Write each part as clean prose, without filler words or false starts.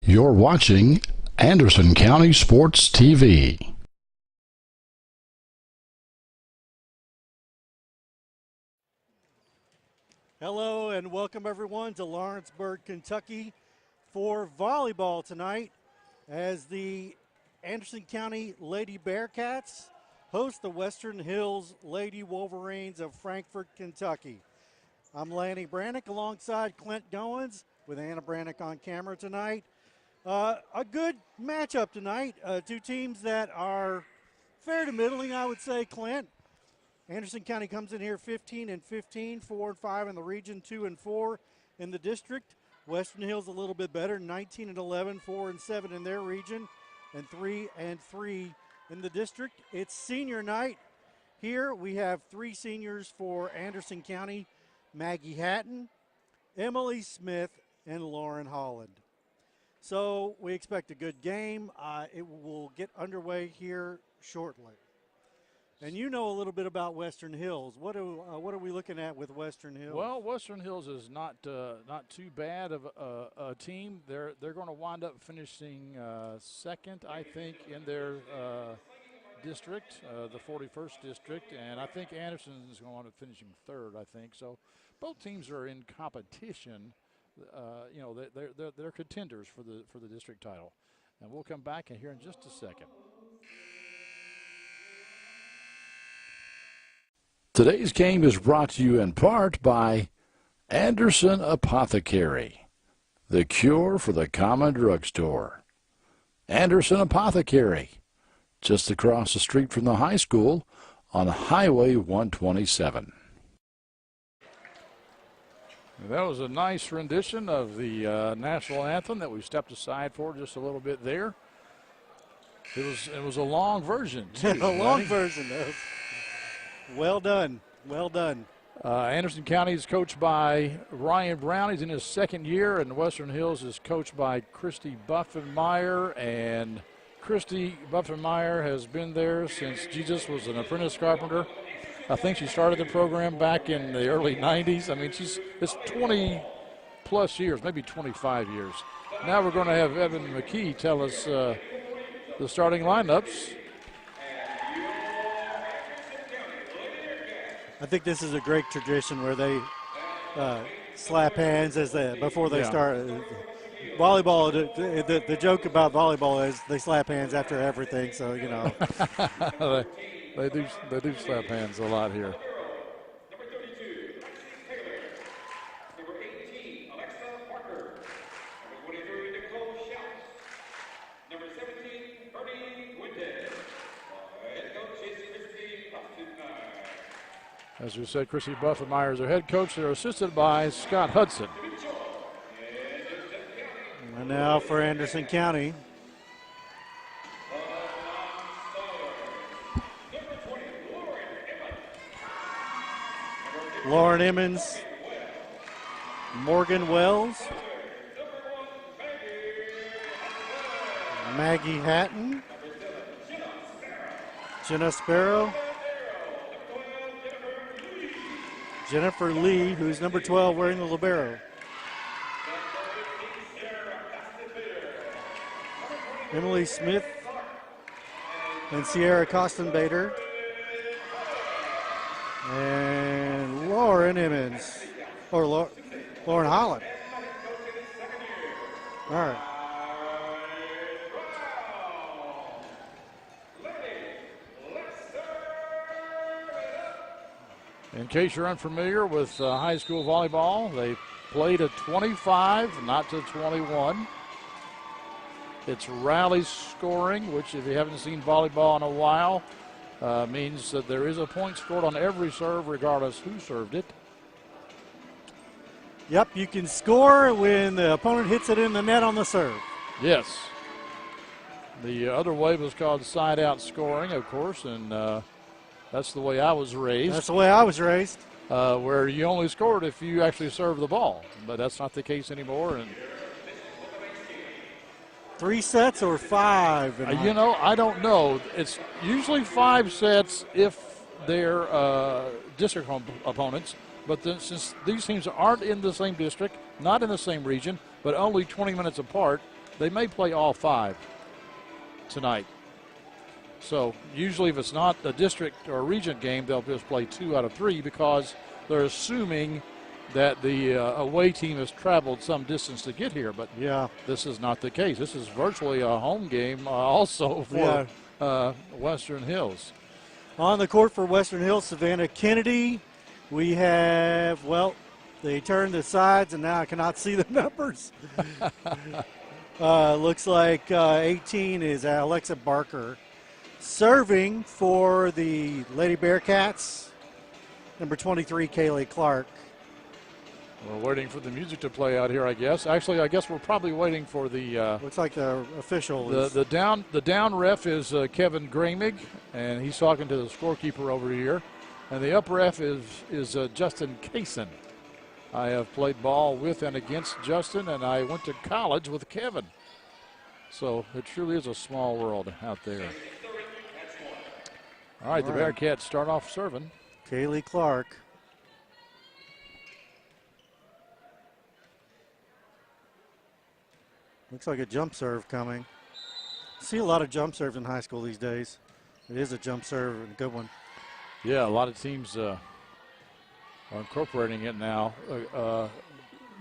You're watching Anderson County Sports TV. Hello and welcome everyone to Lawrenceburg, Kentucky for volleyball tonight as the Anderson County Lady Bearcats host the Western Hills Lady Wolverines of Frankfort, Kentucky. I'm Lanny Brannick alongside Clint Goins with Anna Brannick on camera tonight. A good matchup tonight. Two teams that are fair to middling, I would say, Clint. Anderson County comes in here 15-15, 4-5 in the region, 2-4 in the district. Western Hills a little bit better, 19-11, 4-7 in their region, and 3-3 in the district. It's senior night. Here we have three seniors for Anderson County: Maggie Hatton, Emily Smith, and Lauren Holland. So we expect a good game. It will get underway here shortly. And you know a little bit about Western Hills. What are we looking at with Western Hills? Well, Western Hills is not too bad of a team. They're going to wind up finishing second, I think, in their district, the 41st district, and I think Anderson is going to wind up finishing third, I think. So both teams are in competition. They're contenders for the district title. And we'll come back and here in just a second. Today's game is brought to you in part by Anderson Apothecary, the cure for the common drugstore. Anderson Apothecary, just across the street from the high school on Highway 127. That was a nice rendition of the national anthem that we stepped aside for just a little bit there. It was a long version, too. A long version. Well done. Well done. Anderson County is coached by Ryan Brown. He's in his second year, and Western Hills is coached by Christy Buffenmeyer. And Christy Buffenmeyer has been there since Jesus was an apprentice carpenter. I think she started the program back in the early 90s. I mean, it's 20-plus years, maybe 25 years. Now we're going to have Evan McKee tell us the starting lineups. I think this is a great tradition where they slap hands before they start. Volleyball, the joke about volleyball is they slap hands after everything, so, you know. They do slap hands a lot here. As we said, Chrissy Buffenmeyer is their head coach. They're assisted by Scott Hudson. And now for Anderson County. Lauren Emmons, Morgan Wells, Maggie Hatton, Jenna Sparrow, Jennifer Lee, who's number 12 wearing the libero. Emily Smith and Sierra Kostenbader. And Lauren Emmons, or Lauren Holland. All right. In case you're unfamiliar with high school volleyball, they played at 25, not to 21. It's rally scoring, which if you haven't seen volleyball in a while, means that there is a point scored on every serve regardless who served it. Yep, you can score when the opponent hits it in the net on the serve. Yes. The other way was called side-out scoring, of course, and that's the way I was raised. That's the way I was raised. Where you only scored if you actually served the ball, but that's not the case anymore. And 3 sets or 5? I don't know. It's usually 5 sets if they're district opponents. But then, since these teams aren't in the same district, not in the same region, but only 20 minutes apart, they may play all 5 tonight. So usually if it's not a district or a region game, they'll just play 2 out of 3 because they're assuming that the away team has traveled some distance to get here. But yeah, this is not the case. This is virtually a home game also for Western Hills. On the court for Western Hills, Savannah Kennedy. We have, well, they turned the sides, and now I cannot see the numbers. Looks like 18 is Alexa Barker. Serving for the Lady Bearcats, number 23, Kaylee Clark. We're waiting for the music to play out here, I guess. Actually, I guess we're probably waiting for the looks like the official. The down ref is Kevin Gramig, and he's talking to the scorekeeper over here. And the up ref is Justin Kaysen. I have played ball with and against Justin, and I went to college with Kevin. So it truly is a small world out there. All right, the Bearcats start off serving. Kaylee Clark. Looks like a jump serve coming. See a lot of jump serves in high school these days. It is a jump serve and a good one. Yeah, a lot of teams are incorporating it now.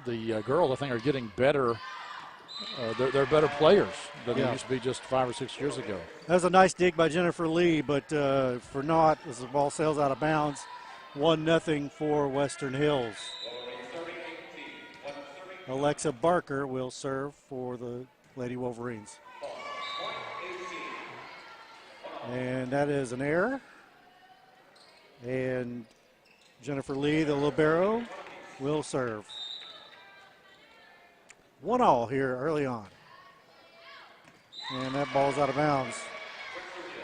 The girls, I think, are getting better. They're better players than they used to be just 5 or 6 years ago. That was a nice dig by Jennifer Lee, but for naught as the ball sails out of bounds. 1-0 for Western Hills. Alexa Barker will serve for the Lady Wolverines. And that is an error. And Jennifer Lee, the libero, will serve. 1-1 here early on. And that ball's out of bounds.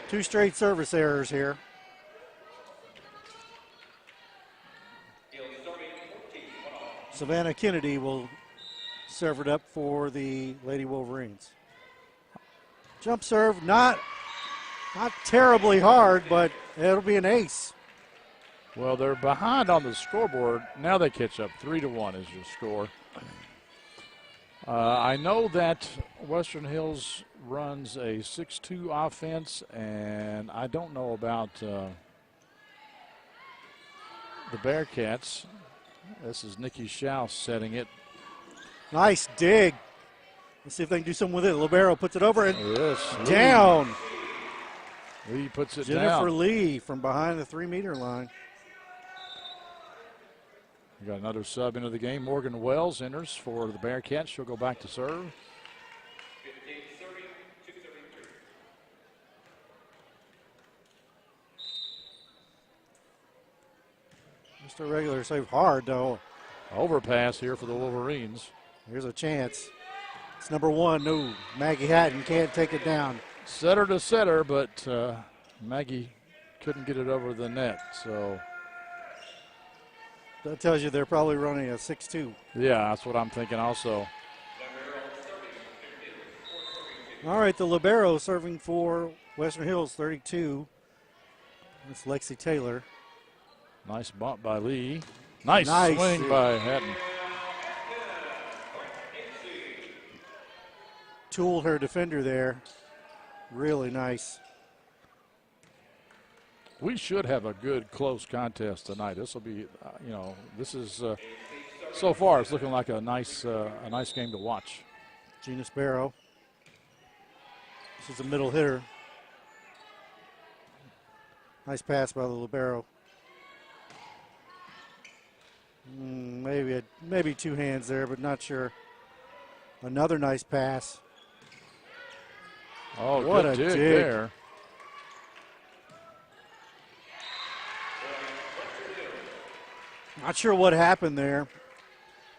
2 straight service errors here. Savannah Kennedy will serve it up for the Lady Wolverines. Jump serve, not terribly hard, but it'll be an ace. Well, they're behind on the scoreboard. Now they catch up. 3-1 is your score. I know that Western Hills runs a 6-2 offense, and I don't know about the Bearcats. This is Nikki Schaus setting it. Nice dig. Let's see if they can do something with it. Libero puts it over and down. Lee puts it down. Jennifer Lee from behind the 3-meter line. We got another sub into the game. Morgan Wells enters for the Bearcats. She'll go back to serve. Just a regular save hard, though. Overpass here for the Wolverines. Here's a chance. It's number 1. No, Maggie Hatton can't take it down. Setter to setter, but Maggie couldn't get it over the net, so. That tells you they're probably running a 6-2. Yeah, that's what I'm thinking also. All right, the libero serving for Western Hills, 32. That's Lexi Taylor. Nice bump by Lee. Nice swing by Hatton. Tooled her defender there. Really nice. We should have a good close contest tonight. This will be, this is so far it's looking like a nice game to watch. Gina Sparrow. This is a middle hitter. Nice pass by the libero. Maybe 2 hands there, but not sure. Another nice pass. Oh, what a dig there. Not sure what happened there.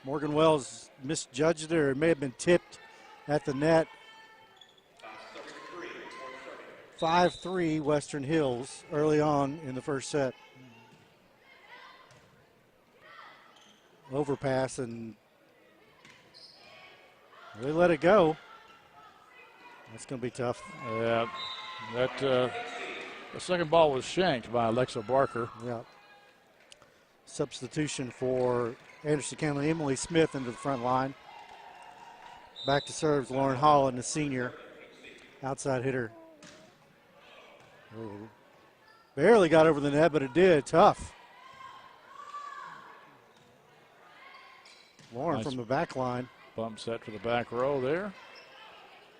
Morgan Wells misjudged it, or it may have been tipped at the net. 5-3 Western Hills early on in the first set. Overpass, and they let it go. That's going to be tough. Yeah, the second ball was shanked by Alexa Barker. Yeah. Substitution for Anderson County, Emily Smith into the front line. Back to serves, Lauren Holland, the senior. Outside hitter. Oh. Barely got over the net, but it did. Tough. Lauren Nice from the back line. bump set for the back row there.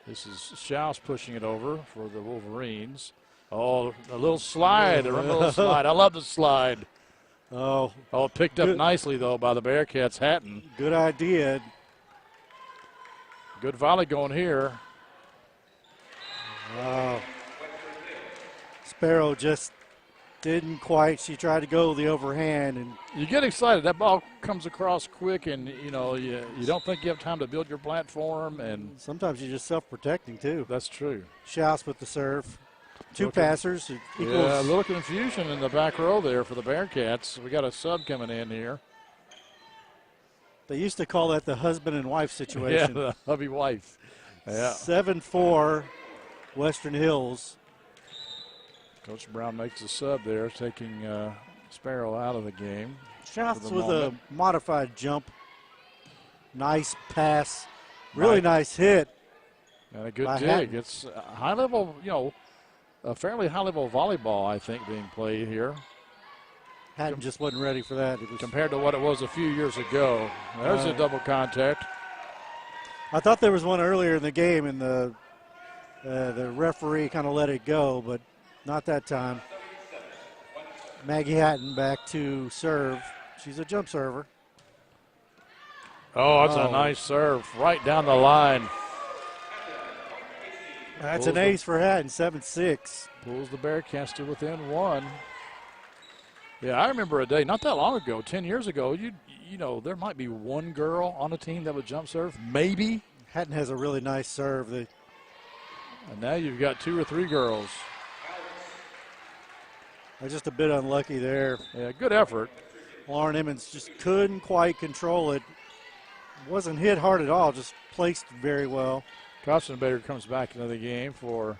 This is Schaus pushing it over for the Wolverines. Oh, a little slide, a little slide. I love the slide. Oh, Picked up good. nicely, though, by the Bearcats. Hatton. Good idea. Good volley going here. Wow. Sparrow just didn't quite. She tried to go the overhand, and You get excited. That ball comes across quick, and, you don't think you have time to build your platform, and sometimes you're just self-protecting, too. that's true. Schaus with the serve. Two Okay. passers. It equals, Yeah, a little confusion in the back row there for the Bearcats. We got a sub coming in here. They used to call that the husband and wife situation. Yeah, the hubby wife. Yeah. 7-4, Western Hills. Coach Brown makes a sub there, taking Sparrow out of the game. Shots the with moment. a modified jump. Nice pass. Really nice hit. And a good by dig. Hatton. It's a high level, a fairly high level volleyball, I think, being played here Hatton just wasn't ready for that. It was, compared to what it was a few years ago. There's a double contact. I thought there was one earlier in the game, and the referee kind of let it go, but not that time. Maggie Hatton back to serve. She's a jump server. Oh, that's a nice serve right down the line. That's Pulls an ace for Hatton, 7-6. Pulls the Bearcats to within one. Yeah, I remember a day not that long ago, 10 years ago, there might be one girl on a team that would jump serve, maybe. Hatton has a really nice serve. And now you've got 2 or 3 girls. They're just a bit unlucky there. Yeah, good effort. Lauren Emmons just couldn't quite control it. Wasn't hit hard at all, just placed very well. Kostenbaker comes back into the game for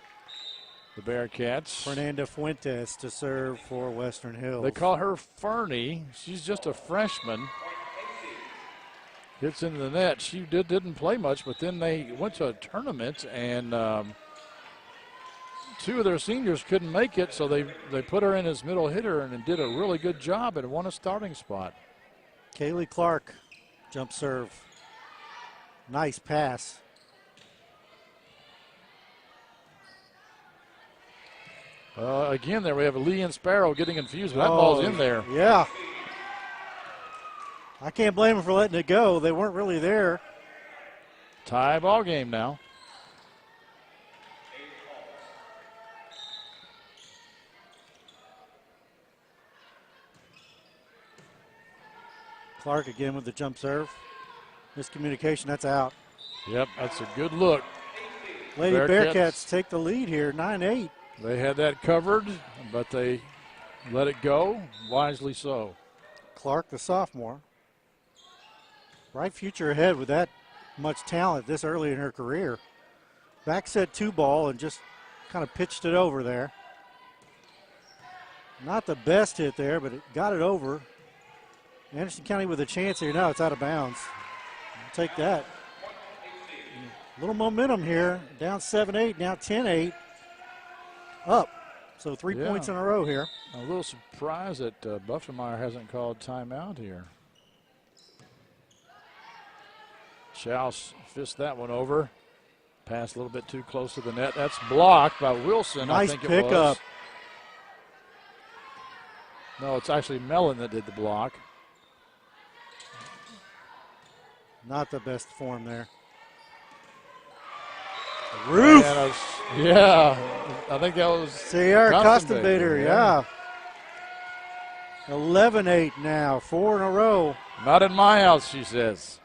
the Bearcats. Fernanda Fuentes to serve for Western Hills. They call her Fernie. She's just a freshman. Hits into the net. She didn't play much, but then they went to a tournament, and 2 of their seniors couldn't make it, so they put her in as middle hitter and did a really good job and won a starting spot. Kaylee Clark, jump serve. Nice pass. Again, there we have Lee and Sparrow getting confused, but that ball's in there. Yeah. I can't blame them for letting it go. They weren't really there. Tie ball game now. Clark again with the jump serve. Miscommunication, that's out. Yep, that's a good look. Lady Bearcats. Bearcats take the lead here, 9-8. They had that covered, but they let it go, wisely so. Clark, the sophomore. Bright future ahead with that much talent this early in her career. Back set 2 ball and just kind of pitched it over there. Not the best hit there, but it got it over. Anderson County with a chance here. Now it's out of bounds. I'll take that. A little momentum here. Down 7-8, now 10-8. Up. So 3 points in a row here. A little surprised that Buffenmeyer hasn't called timeout here. Schaus fists that one over. Pass a little bit too close to the net. That's blocked by Wilson. Nice I think it pickup. was. No, it's actually Mellon that did the block. Not the best form there. Roof. Yeah, I think that was Sierra Kostenbaker, Kostenbaker, yeah. 11-8 now, 4 in a row. Not in my house, she says.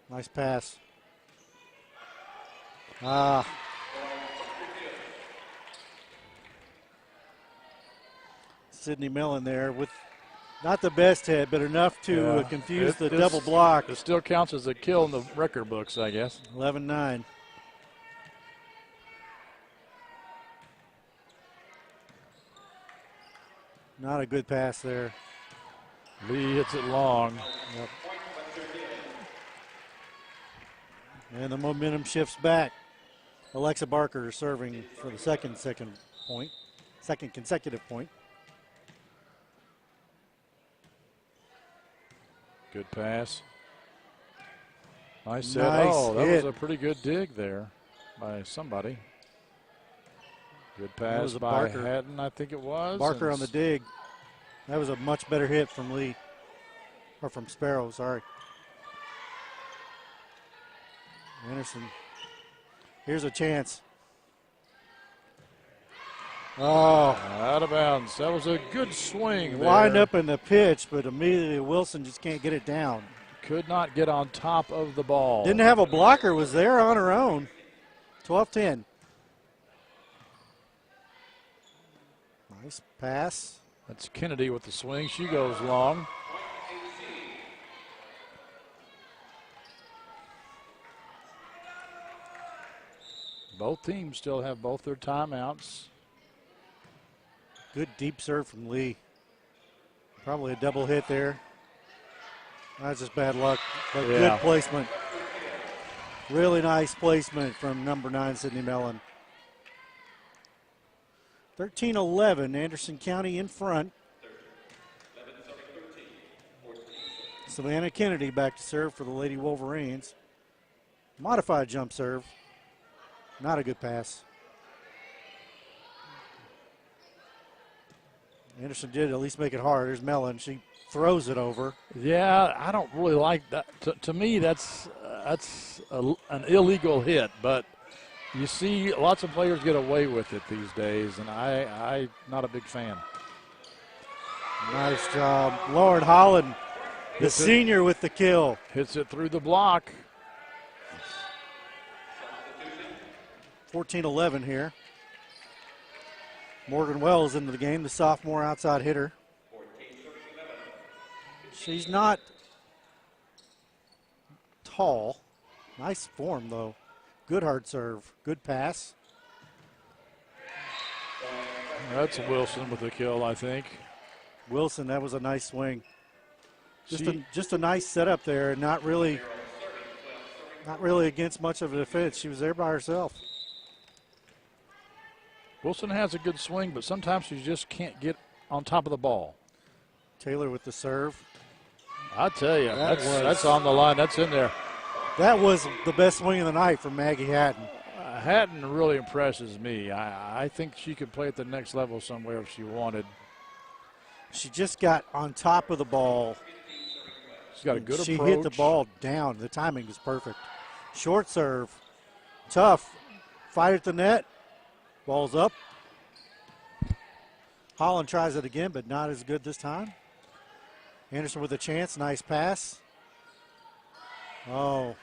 Nice pass. Sydney Mellon there with not the best hit, but enough to confuse the double block. It still counts as a kill in the record books, I guess. 11-9. Not a good pass there. Lee hits it long. Yep. And the momentum shifts back. Alexa Barker serving for the second consecutive point. Good pass. Nice set. Nice Oh, that hit. was a pretty good dig there by somebody. Good pass was a by Barker. Hatton, I think it was. Barker and on the dig. That was a much better hit from Lee. Or from Sparrow, sorry. Anderson. Here's a chance. Oh. Out of bounds. That was a good swing there. Lined up in the pitch, but immediately Wilson just can't get it down. Could not get on top of the ball. Didn't have a blocker, was there on her own. 12-10. Nice pass. That's Kennedy with the swing. She goes long. Both teams still have both their timeouts. Good deep serve from Lee. Probably a double hit there. That's just bad luck, but Yeah. good placement. Really nice placement from number 9, Sydney Mellon. 13-11, Anderson County in front. Savannah Kennedy back to serve for the Lady Wolverines. Modified jump serve. Not a good pass. Anderson did at least make it hard. There's Mellon. She throws it over. Yeah, I don't really like that. To me, that's an illegal hit, but you see lots of players get away with it these days, and I'm not a big fan. Nice job. Lauren Holland, the senior, with the kill. Hits it through the block. 14-11 here. Morgan Wells into the game, the sophomore outside hitter. She's not tall. Nice form, though. Good hard serve. Good pass. That's Wilson with the kill, I think. Wilson, that was a nice swing. Just a nice setup there, and not really against much of a defense. She was there by herself. Wilson has a good swing, but sometimes she just can't get on top of the ball. Taylor with the serve. I tell you, that's on the line. That's in there. That was the best swing of the night from Maggie Hatton. Hatton really impresses me. I think she could play at the next level somewhere if she wanted. She just got on top of the ball. She's got a good approach. She hit the ball down. The timing was perfect. Short serve. Tough. Fight at the net. Ball's up. Holland tries it again, but not as good this time. Anderson with a chance. Nice pass. Oh.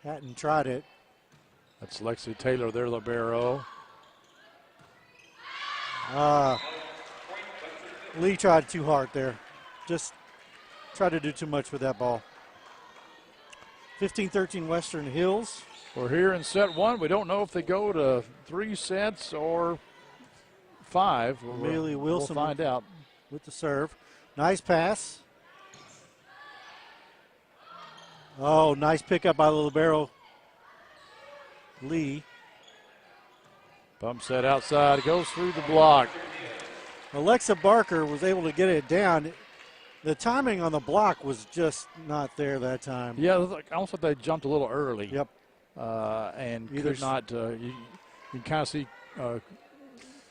Hatton tried it. That's Lexi Taylor, their libero. Lee tried too hard there. Just tried to do too much with that ball. 15-13 Western Hills. We're here in set one. We don't know if they go to 3 sets or 5. Amelia Wilson we'll find out. With the serve. Nice pass. Oh, nice pickup by the libero. Lee. Bump set outside. Goes through the block. Alexa Barker was able to get it down. The timing on the block was just not there that time. Yeah, it was like, almost like they jumped a little early. Yep. And could not. You can kind of see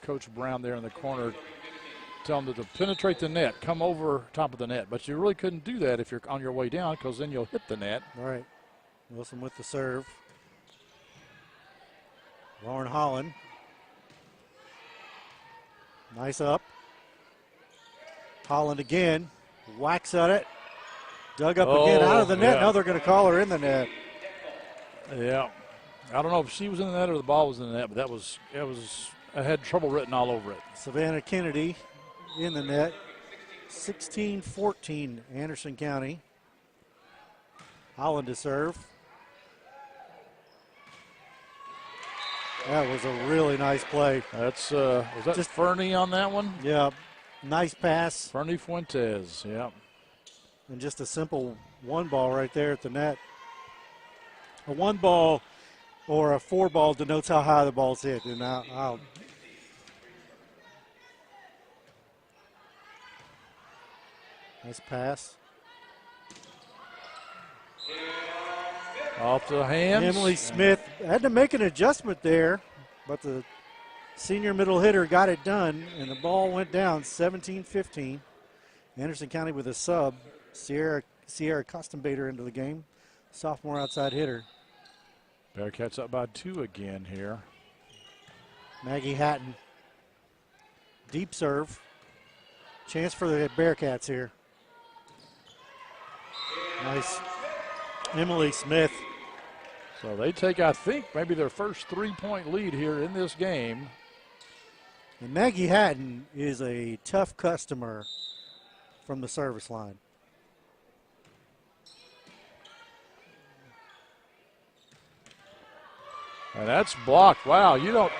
Coach Brown there in the corner telling them to penetrate the net, come over top of the net. But you really couldn't do that if you're on your way down, because then you'll hit the net. All right. Wilson with the serve. Lauren Holland. Nice up. Holland again. Whacks at it. Dug up again out of the net. Yeah. Now they're going to call her in the net. Yeah. I don't know if she was in the net or the ball was in the net, but I had trouble written all over it. Savannah Kennedy in the net. 16-14 Anderson County. Holland to serve. That was a really nice play. That's was that just Fernie on that one? Yeah, nice pass. Fernie Fuentes, yeah. And just a simple one ball right there at the net. A one ball or a four ball denotes how high the ball's hit. And I'll nice pass. Off the hands. Emily Smith had to make an adjustment there, but the senior middle hitter got it done, and the ball went down 17-15. Anderson County with a sub. Sierra Costenbader into the game. Sophomore outside hitter. Bearcats up by 2 again here. Maggie Hatton. Deep serve. Chance for the Bearcats here. Nice. Emily Smith. So they take, I think, maybe their first 3-point lead here in this game. And Maggie Hatton is a tough customer from the service line. And that's blocked. Wow, you don't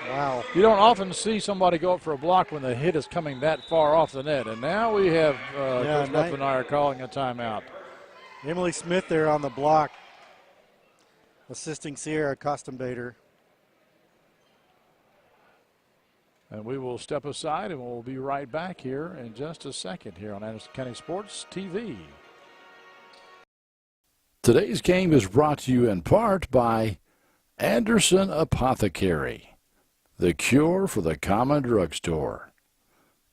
often see somebody go up for a block when the hit is coming that far off the net. And now we have Coach Buff and I are calling a timeout. Emily Smith there on the block, assisting Sierra Costenbader. And we will step aside and we'll be right back here in just a second here on Anderson County Sports TV. Today's game is brought to you in part by Anderson Apothecary, the cure for the common drugstore.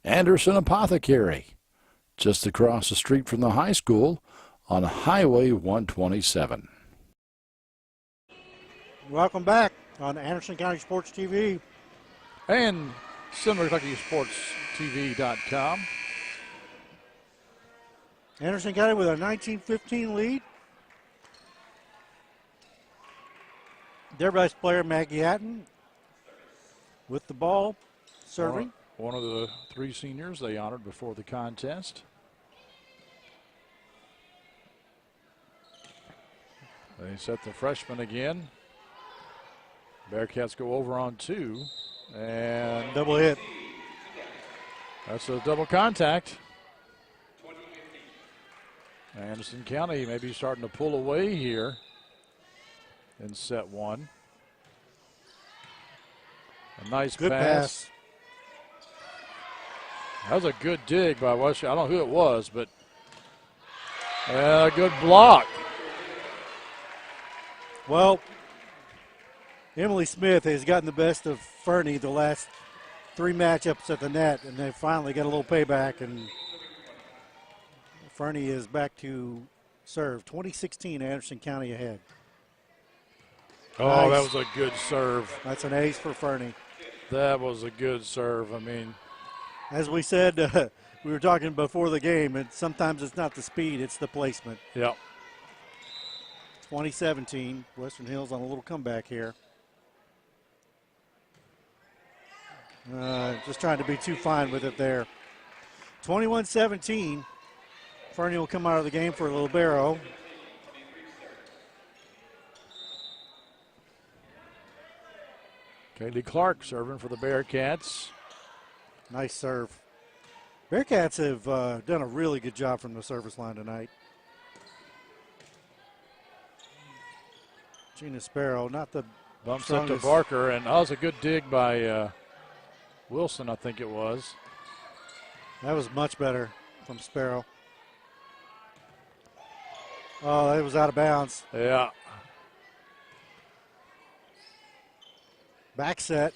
Anderson Apothecary, just across the street from the high school on Highway 127. Welcome back on Anderson County Sports TV. And CenterKentuckySportsTV.com. Anderson County with a 19-15 lead. Their best player, Maggie Hatton, with the ball, serving. One of the 3 seniors they honored before the contest. They set the freshman again. Bearcats go over on 2. And double hit. That's a double contact. Anderson County may be starting to pull away here in set 1. A nice good pass. That was a good dig by West. I don't know who it was, but a good block. Well, Emily Smith has gotten the best of Fernie the last 3 matchups at the net, and they finally got a little payback, and Fernie is back to serve. 2016, Anderson County ahead. Oh, nice. That was a good serve. That's an ace for Fernie. That was a good serve. I mean, as we said, we were talking before the game, and sometimes it's not the speed, it's the placement. Yep. 2017, Western Hills on a little comeback here. Just trying to be too fine with it there. 21-17. Fernie will come out of the game for a little libero. Kaylee Clark serving for the Bearcats. Nice serve. Bearcats have done a really good job from the service line tonight. Gina Sparrow, not the bumps up to Barker, and that was a good dig by Wilson, I think it was. That was much better from Sparrow. Oh, it was out of bounds. Yeah. Back set,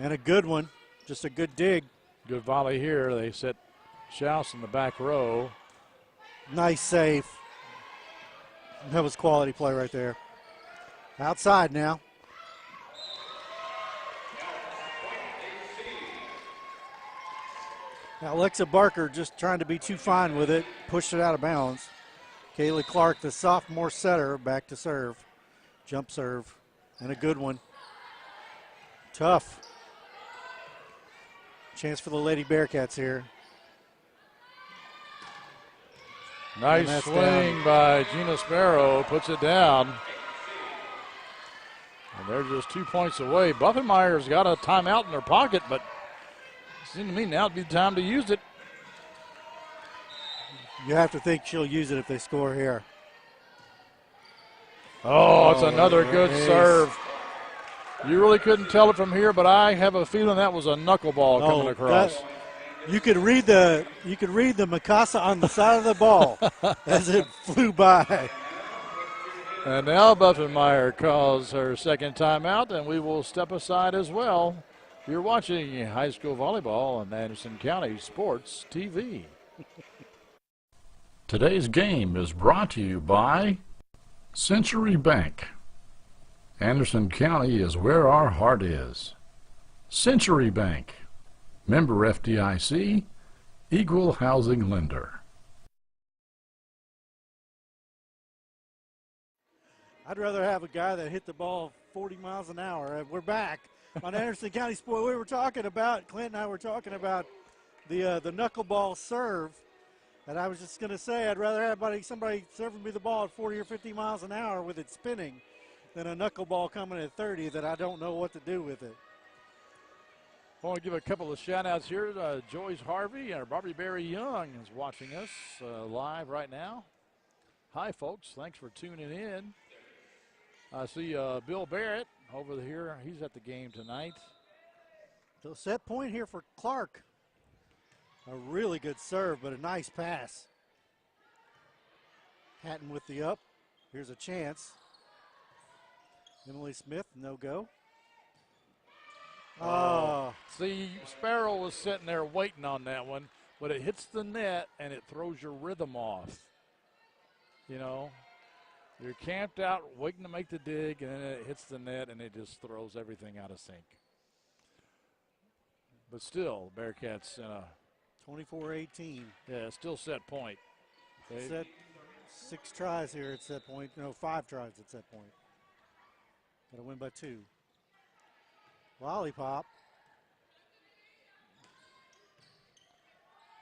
and a good one. Just a good dig. Good volley here. They set Schaus in the back row. Nice save. That was quality play right there. Outside now. Alexa Barker just trying to be too fine with it. Pushed it out of bounds. Kaylee Clark, the sophomore setter, back to serve. Jump serve. And a good one. Tough. Chance for the Lady Bearcats here. Nice swing by Gina Sparrow. Puts it down. And they're just 2 points away. Buffenmeyer's got a timeout in their pocket, but it seems to me now would be the time to use it. You have to think she'll use it if they score here. Oh, it's another good ace. serve. You really couldn't tell it from here, but I have a feeling that was a knuckleball coming across. You could read the Mikasa on the side of the ball as it flew by. And now Buffenmeyer calls her second timeout, and we will step aside as well. You're watching high school volleyball on Anderson County Sports TV. Today's game is brought to you by Century Bank. Anderson County is where our heart is. Century Bank, member FDIC, equal housing lender. I'd rather have a guy that hit the ball 40 miles an hour. We're back on Anderson County Sport. We were talking about, Clint and I were talking about the knuckleball serve. And I was just going to say, I'd rather have somebody serving me the ball at 40 or 50 miles an hour with it spinning than a knuckleball coming at 30 that I don't know what to do with it. I want to give a couple of shout-outs here. Joyce Harvey and Barbie Berry Young is watching us live right now. Hi, folks. Thanks for tuning in. I see Bill Barrett over here. He's at the game tonight. So set point here for Clark. A really good serve, but a nice pass. Hatton with the up. Here's a chance. Emily Smith, no go. Oh. See, Sparrow was sitting there waiting on that one, but it hits the net and it throws your rhythm off. You know, you're camped out waiting to make the dig, and then it hits the net and it just throws everything out of sync. But still, Bearcats in a 24-18. Yeah, still set point. Set 6 tries here at set point. No, 5 tries at set point. Got to win by 2. Lollipop.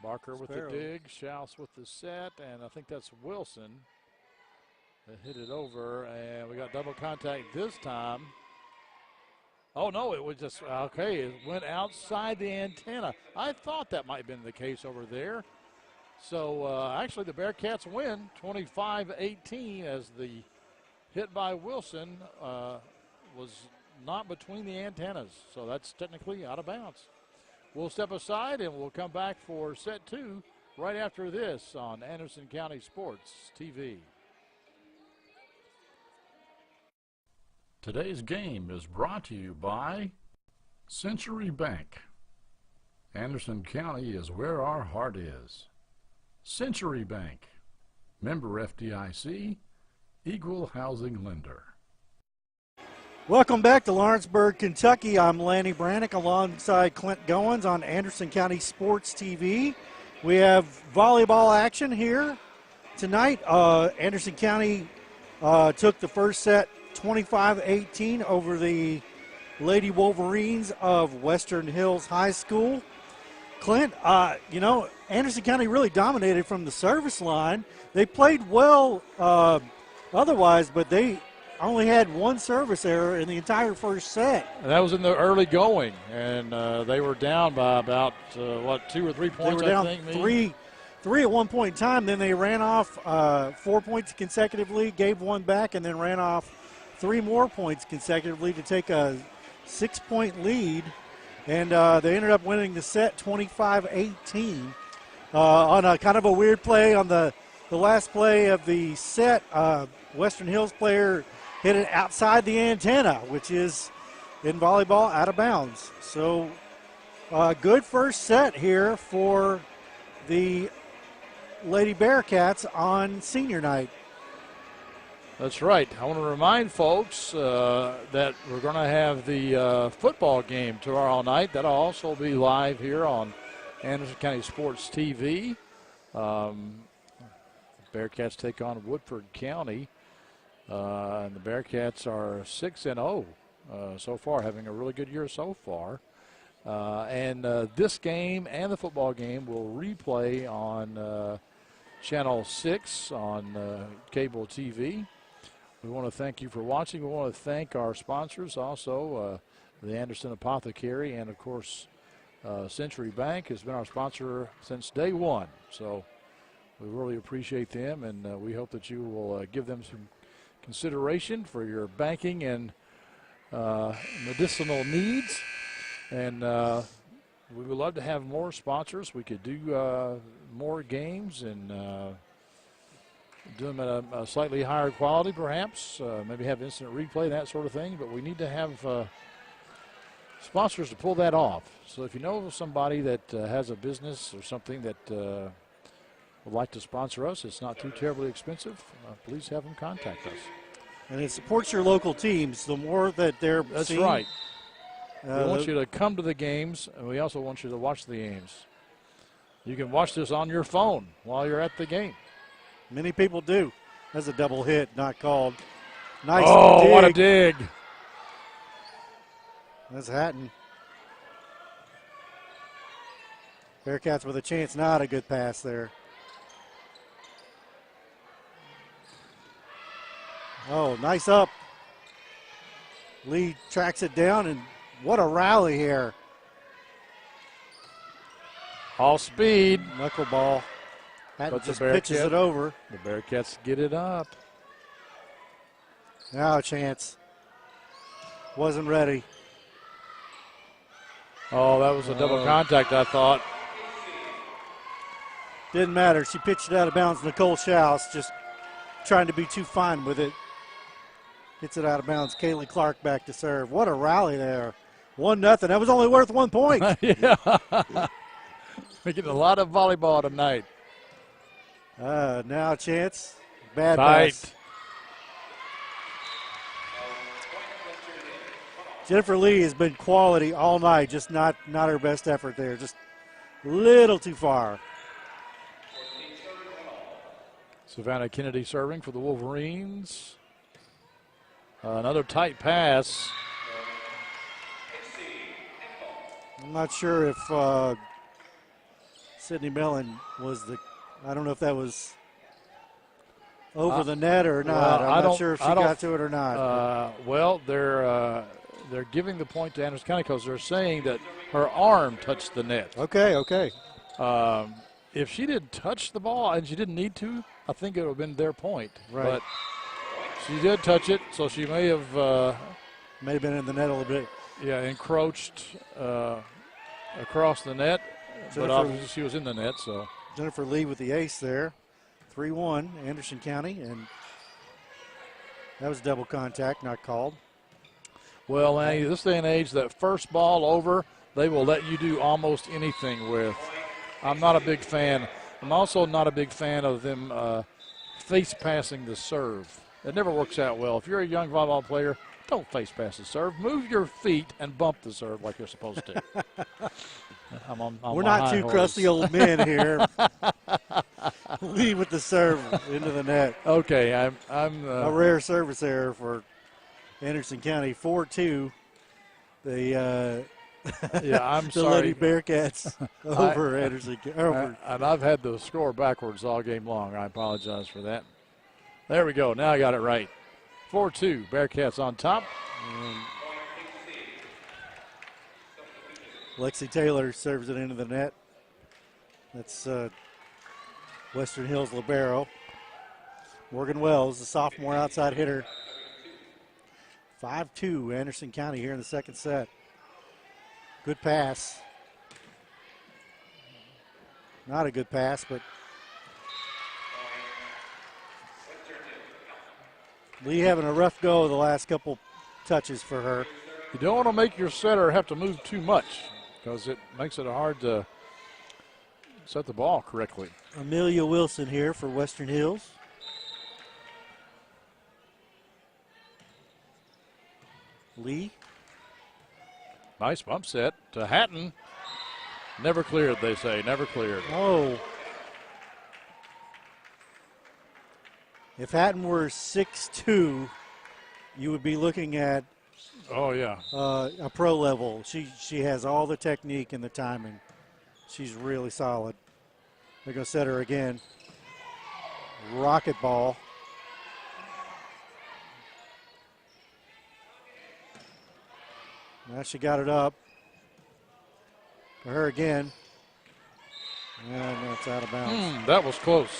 Barker with the dig, Schaus with the set, and I think that's Wilson that hit it over, and we got double contact this time. Oh, no, it was just, okay, it went outside the antenna. I thought that might have been the case over there. So, actually, the Bearcats win 25-18 as the hit by Wilson was not between the antennas. So that's technically out of bounds. We'll step aside and we'll come back for set 2 right after this on Anderson County Sports TV. Today's game is brought to you by Century Bank. Anderson County is where our heart is. Century Bank, member FDIC, equal housing lender. Welcome back to Lawrenceburg, Kentucky. I'm Lanny Brannick alongside Clint Goins on Anderson County Sports TV. We have volleyball action here tonight. Anderson County took the first set 25-18 over the Lady Wolverines of Western Hills High School. Clint, Anderson County really dominated from the service line. They played well otherwise, but they only had one service error in the entire first set. And that was in the early going, and they were down by about, 2 or 3 points, They were down I think. three at one point in time. Then they ran off 4 points consecutively, gave one back, and then ran off 3 more points consecutively to take a 6-point lead. And they ended up winning the set 25-18 on a kind of a weird play on the last play of the set. Western Hills player hit it outside the antenna, which is in volleyball out of bounds. So good first set here for the Lady Bearcats on senior night. That's right. I want to remind folks that we're going to have the football game tomorrow night. That'll also be live here on Anderson County Sports TV. Bearcats take on Woodford County. And the Bearcats are 6-0 so far, having a really good year so far. And this game and the football game will replay on Channel 6 on cable TV. We want to thank you for watching. We want to thank our sponsors also, the Anderson Apothecary, and, of course, Century Bank has been our sponsor since day one. So we really appreciate them, and we hope that you will give them some consideration for your banking and medicinal needs. And we would love to have more sponsors. We could do more games and do them at a slightly higher quality, perhaps. Maybe have instant replay, that sort of thing. But we need to have sponsors to pull that off. So if you know of somebody that has a business or something that would like to sponsor us, it's not too terribly expensive, please have them contact us. And it supports your local teams. The more that they're That's seen, right. We want you to come to the games, and we also want you to watch the games. You can watch this on your phone while you're at the game. Many people do. That's a double hit, not called. Nice Oh, dig. what a dig. That's Hatton. Bearcats with a chance. Not a good pass there. Oh, nice up. Lee tracks it down, and what a rally here. All speed. Knuckleball. Hatton But the just pitches it over. The Bearcats get it up. Now a chance. Wasn't ready. Oh, that was a double contact, I thought. Didn't matter. She pitched it out of bounds. Nicole Schaus just trying to be too fine with it. Hits it out of bounds. Kaylee Clark back to serve. What a rally there. 1-0. That was only worth 1 point. Yeah. We're getting a lot of volleyball tonight. Now a chance. Bad Tight. pass. Jennifer Lee has been quality all night. Just not her best effort there. Just a little too far. Savannah Kennedy serving for the Wolverines. Another tight pass. I'm not sure if Sydney Mellon was I don't know if that was over the net or not. Well, I'm not sure if she got to it or not. Well, they're giving the point to Anderson County because they're saying that her arm touched the net. Okay. If she didn't touch the ball and she didn't need to, I think it would have been their point. Right. But she did touch it, so she may have been in the net a little bit. encroached across the net. But obviously she was in the net, so. Jennifer Lee with the ace there. 3-1, Anderson County, and that was double contact, not called. Well, Annie, this day and age, that first ball over, they will let you do almost anything with. I'm not a big fan. I'm also not a big fan of them face passing the serve. It never works out well. If you're a young volleyball player, don't face pass the serve. Move your feet and bump the serve like you're supposed to. We're not two crusty old men here. Lead with the serve into the net. Okay, I'm a rare service error for Anderson County. 4-2. The I'm the sorry. Lady Bearcats over Anderson. And I've had the score backwards all game long. I apologize for that. There we go. Now I got it right. 4-2. Bearcats on top. Lexi Taylor serves it into the net. That's Western Hills libero. Morgan Wells, the sophomore outside hitter. 5-2, Anderson County here in the second set. Good pass. Not a good pass, but Lee having a rough go the last couple touches for her. You don't want to make your setter have to move too much because it makes it hard to set the ball correctly. Amelia Wilson here for Western Hills. Lee. Nice bump set to Hatton. Never cleared, they say. Never cleared. Oh. If Hatton were 6'2", you would be looking at a pro level. She has all the technique and the timing. She's really solid. They're going to set her again. Rocket ball. Now she got it up. To her again. And that's out of bounds. That was close.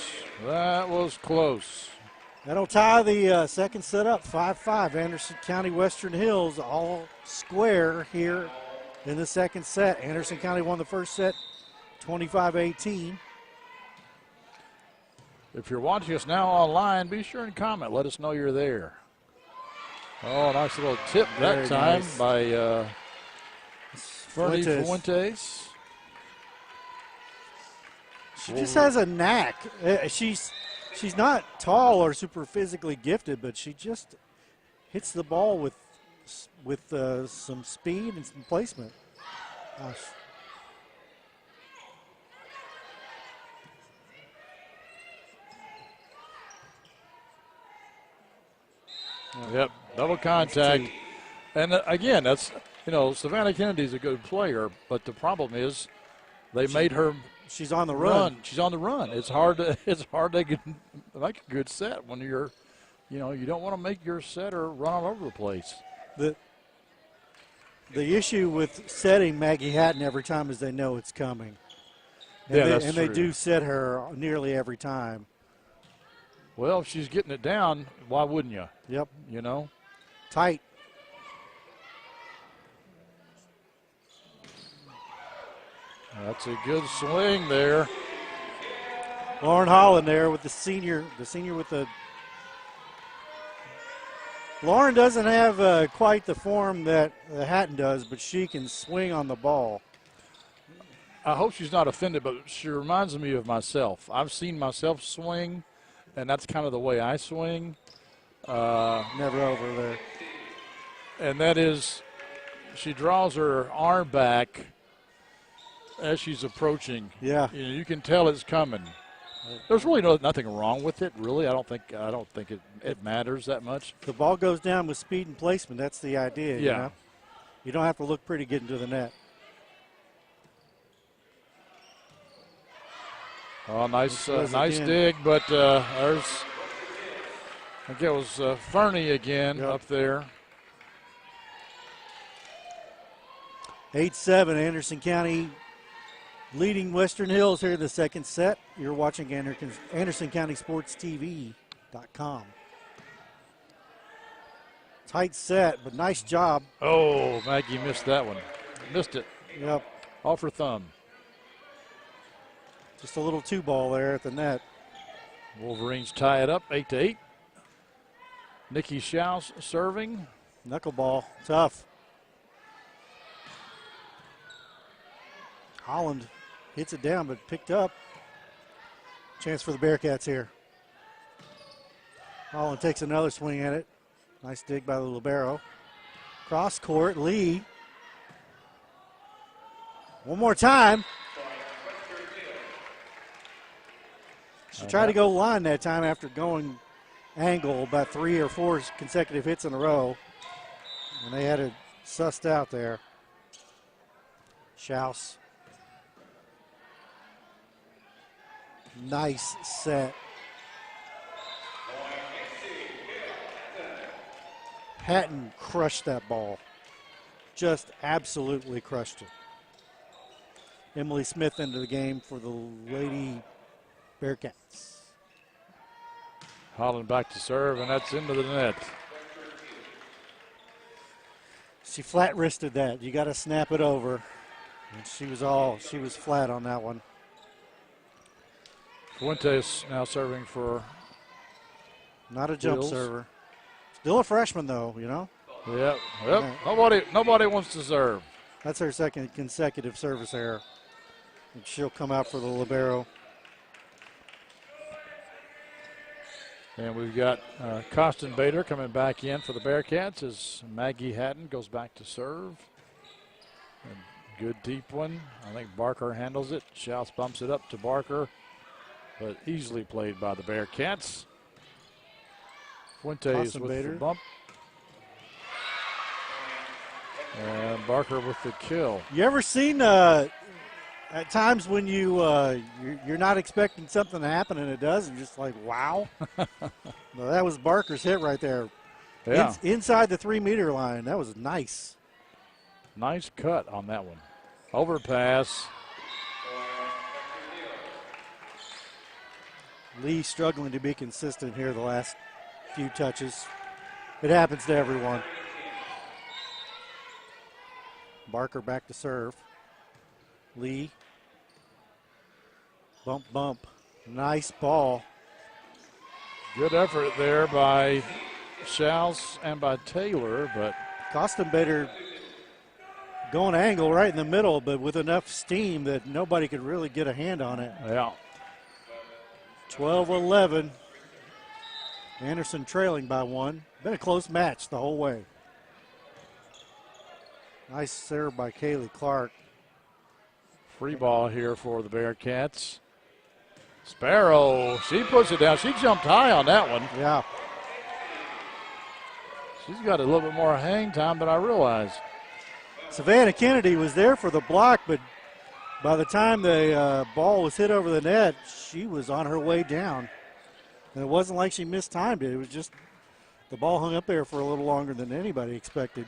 That was close. That'll tie the second set up, 5-5. Anderson County Western Hills all square here in the second set. Anderson County won the first set 25-18. If you're watching us now online, be sure and comment. Let us know you're there. Oh, nice little tip that time by Fernie Fuentes. She just has a knack. She's not tall or super physically gifted, but she just hits the ball with some speed and some placement. Gosh. Yep, double contact. And again, that's, Savannah Kennedy's a good player, but the problem is they made her. She's on the run. She's on the run. It's hard to get, make a good set when you're, you don't want to make your setter run all over the place. The issue with setting Maggie Hatton every time is they know it's coming. And that's they true. do set her nearly every time. Well, if she's getting it down, why wouldn't you? Yep. Tight. That's a good swing there. Lauren Holland there with the senior with the. Lauren doesn't have quite the form that Hatton does, but she can swing on the ball. I hope she's not offended, but she reminds me of myself. I've seen myself swing, and that's kind of the way I swing. Never over there. And that is, she draws her arm back as she's approaching. Yeah. You can tell it's coming. There's really nothing wrong with it, really. I don't think it matters that much. The ball goes down with speed and placement. That's the idea. Yeah. You don't have to look pretty getting to the net. Oh, nice dig, but there's, I think it was Fernie again up there. 8-7, Anderson County leading Western Hills here in the second set. You're watching Anderson County Sports TV.com. Tight set, but nice job. Oh, Maggie missed that one. Missed it. Yep. Off her thumb. Just a little two ball there at the net. Wolverines tie it up 8-8. Nikki Schaus serving. Knuckleball, tough. Holland hits it down, but picked up. Chance for the Bearcats here. Holland takes another swing at it. Nice dig by the libero. Cross court, Lee. One more time. She tried to go line that time after going angle about 3 or 4 consecutive hits in a row. And they had it sussed out there. Schaus. Nice set. Hatton crushed that ball. Just absolutely crushed it. Emily Smith into the game for the Lady Bearcats. Holland back to serve, and that's into the net. She flat wristed that. You got to snap it over. And she was flat on that one. Fuentes now serving for. Not a jump server. Still a freshman though, Yep. Nobody wants to serve. That's her second consecutive service error. And she'll come out for the libero. And we've got Costin Bader coming back in for the Bearcats as Maggie Hatton goes back to serve. And good deep one. I think Barker handles it. Schaus bumps it up to Barker, but easily played by the Bearcats. Fuentes Costin with Bader. the bump. And Barker with the kill. You ever seen at times when you're not expecting something to happen and it does, and just like, wow. Well, that was Barker's hit right there. Yeah. Inside the 3-meter line. That was nice. Nice cut on that one. Overpass. Lee struggling to be consistent here the last few touches. It happens to everyone. Barker back to serve. Lee. Bump, bump. Nice ball. Good effort there by Schaus and by Taylor, but Cost him better going angle right in the middle, but with enough steam that nobody could really get a hand on it. yeah. 12-11. Anderson trailing by 1. Been a close match the whole way. Nice serve by Kaylee Clark. Free ball here for the Bearcats. Sparrow, she puts it down. She jumped high on that one. Yeah. She's got a little bit more hang time than I realized. Savannah Kennedy was there for the block, but by the time the ball was hit over the net, she was on her way down. And it wasn't like she mistimed it. It was just the ball hung up there for a little longer than anybody expected.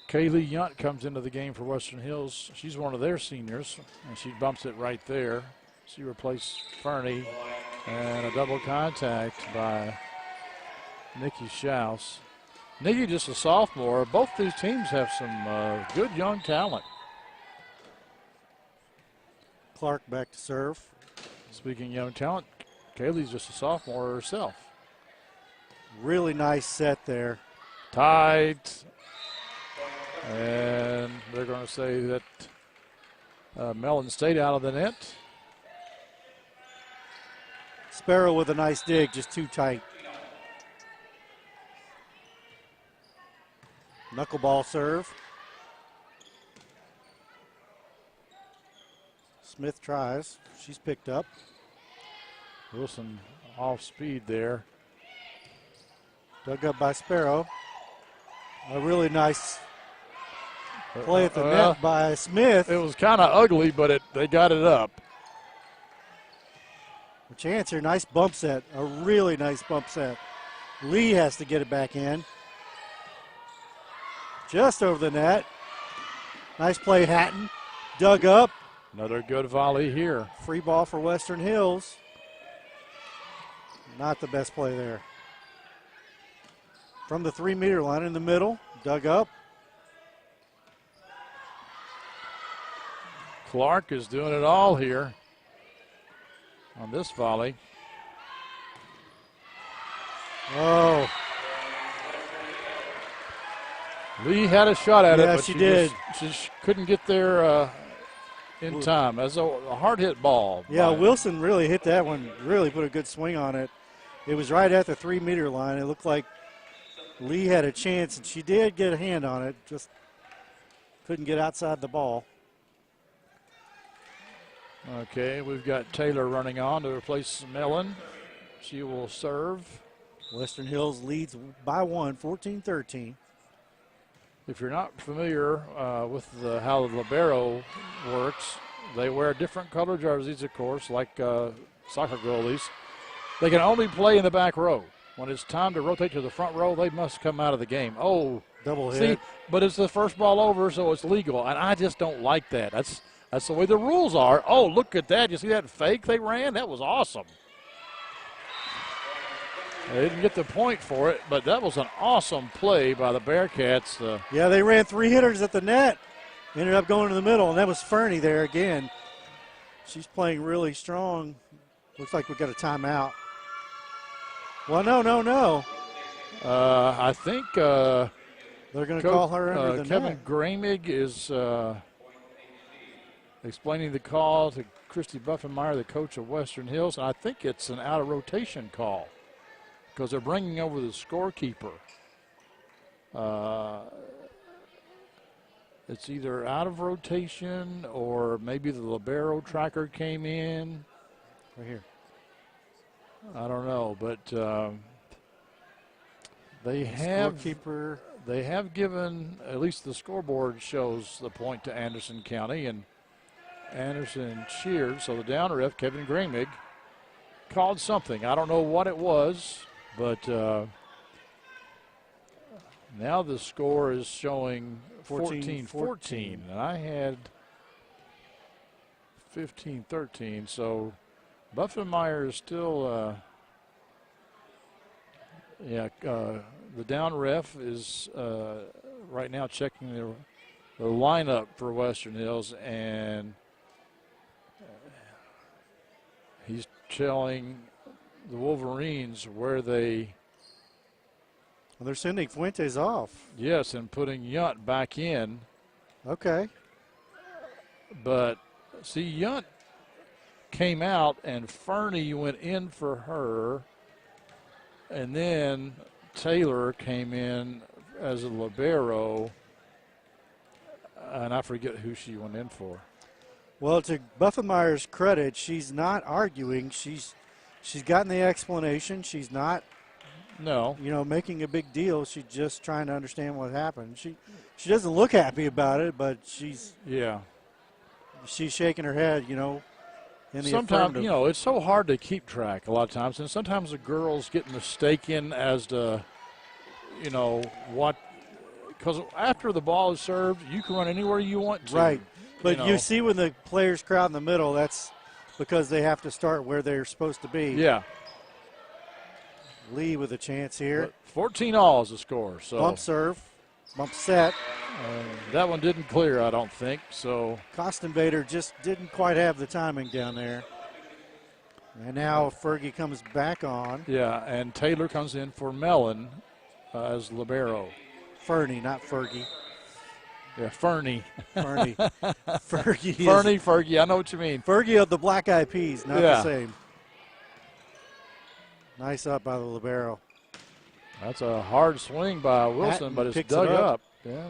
Kaylee Yunt comes into the game for Western Hills. She's one of their seniors, and she bumps it right there. She replaced Fernie, and a double contact by Nikki Schaus. Nikki just a sophomore. Both these teams have some good young talent. Clark back to serve. Speaking young talent, Kaylee's just a sophomore herself. Really nice set there. Tight. And they're going to say that Mellon stayed out of the net. Sparrow with a nice dig, just too tight. Knuckleball serve. Smith tries. She's picked up. Wilson off speed there. Dug up by Sparrow. A really nice play at the net by Smith. It was kind of ugly, but they got it up. A chance here, nice bump set, a really nice bump set. Lee has to get it back in. Just over the net. Nice play, Hatton. Dug up. Another good volley here. Free ball for Western Hills. Not the best play there. From the 3-meter line in the middle, dug up. Clark is doing it all here on this volley. Oh. Lee had a shot at it, Yeah, but she did. She couldn't get there in time. That's a hard hit ball. Yeah, Wilson really hit that one, really put a good swing on it. It was right at the 3-meter line. It looked like Lee had a chance, and she did get a hand on it, just couldn't get outside the ball. Okay, we've got Taylor running on to replace Mellon. She will serve. Western Hills leads by 1, 14-13. If you're not familiar with how the libero works, they wear different color jerseys, of course, like soccer goalies. They can only play in the back row. When it's time to rotate to the front row, they must come out of the game. Oh, double see, hit. but it's the first ball over, so it's legal, and I just don't like that. That's the way the rules are. Oh, look at that. You see that fake they ran? That was awesome. They didn't get the point for it, but that was an awesome play by the Bearcats. Yeah, they ran 3 hitters at the net. Ended up going to the middle, and that was Fernie there again. She's playing really strong. Looks like we got a timeout. Well, no. I think they're going to call her under the Kevin net. Gramig is explaining the call to Christy Buffenmeyer, the coach of Western Hills, and I think it's an out-of-rotation call because they're bringing over the scorekeeper. It's either out of rotation or maybe the libero tracker came in. Right here. I don't know, but they have given, at least the scoreboard shows the point to Anderson County, and Anderson cheered. So the down ref, Kevin Gramig, called something. I don't know what it was, but Now the score is showing 14-14. 14-14, and I had 15-13. So Buffenmeyer is still, the down ref is right now checking the lineup for Western Hills, and he's telling the Wolverines where they. Well, they're sending Fuentes off. Yes, and putting Yunt back in. Okay. But see, Yunt came out and Fernie went in for her, and then Taylor came in as a libero, and I forget who she went in for. Well, to Buffenmeyer's credit, she's not arguing. She's gotten the explanation. She's not, No. making a big deal. She's just trying to understand what happened. She doesn't look happy about it, but she's shaking her head, in the Sometimes, affirmative. it's so hard to keep track a lot of times, and sometimes the girls get mistaken as to, what, because after the ball is served, you can run anywhere you want to. Right. But you see when the players crowd in the middle, that's because they have to start where they're supposed to be. Yeah. Lee with a chance here. 14-all is the score. So Bump serve, bump set. that one didn't clear, I don't think. So Kostenbader just didn't quite have the timing down there. And now Fergie comes back on. yeah, and Taylor comes in for Mellon as libero. Fernie, not Fergie. Yeah, Fernie. Fernie. Fergie. Fergie, I know what you mean. Fergie of the Black Eyed Peas, not Yeah. the same. Nice up by the libero. That's a hard swing by Wilson, Hatton but it's picks dug it up. up. Yeah.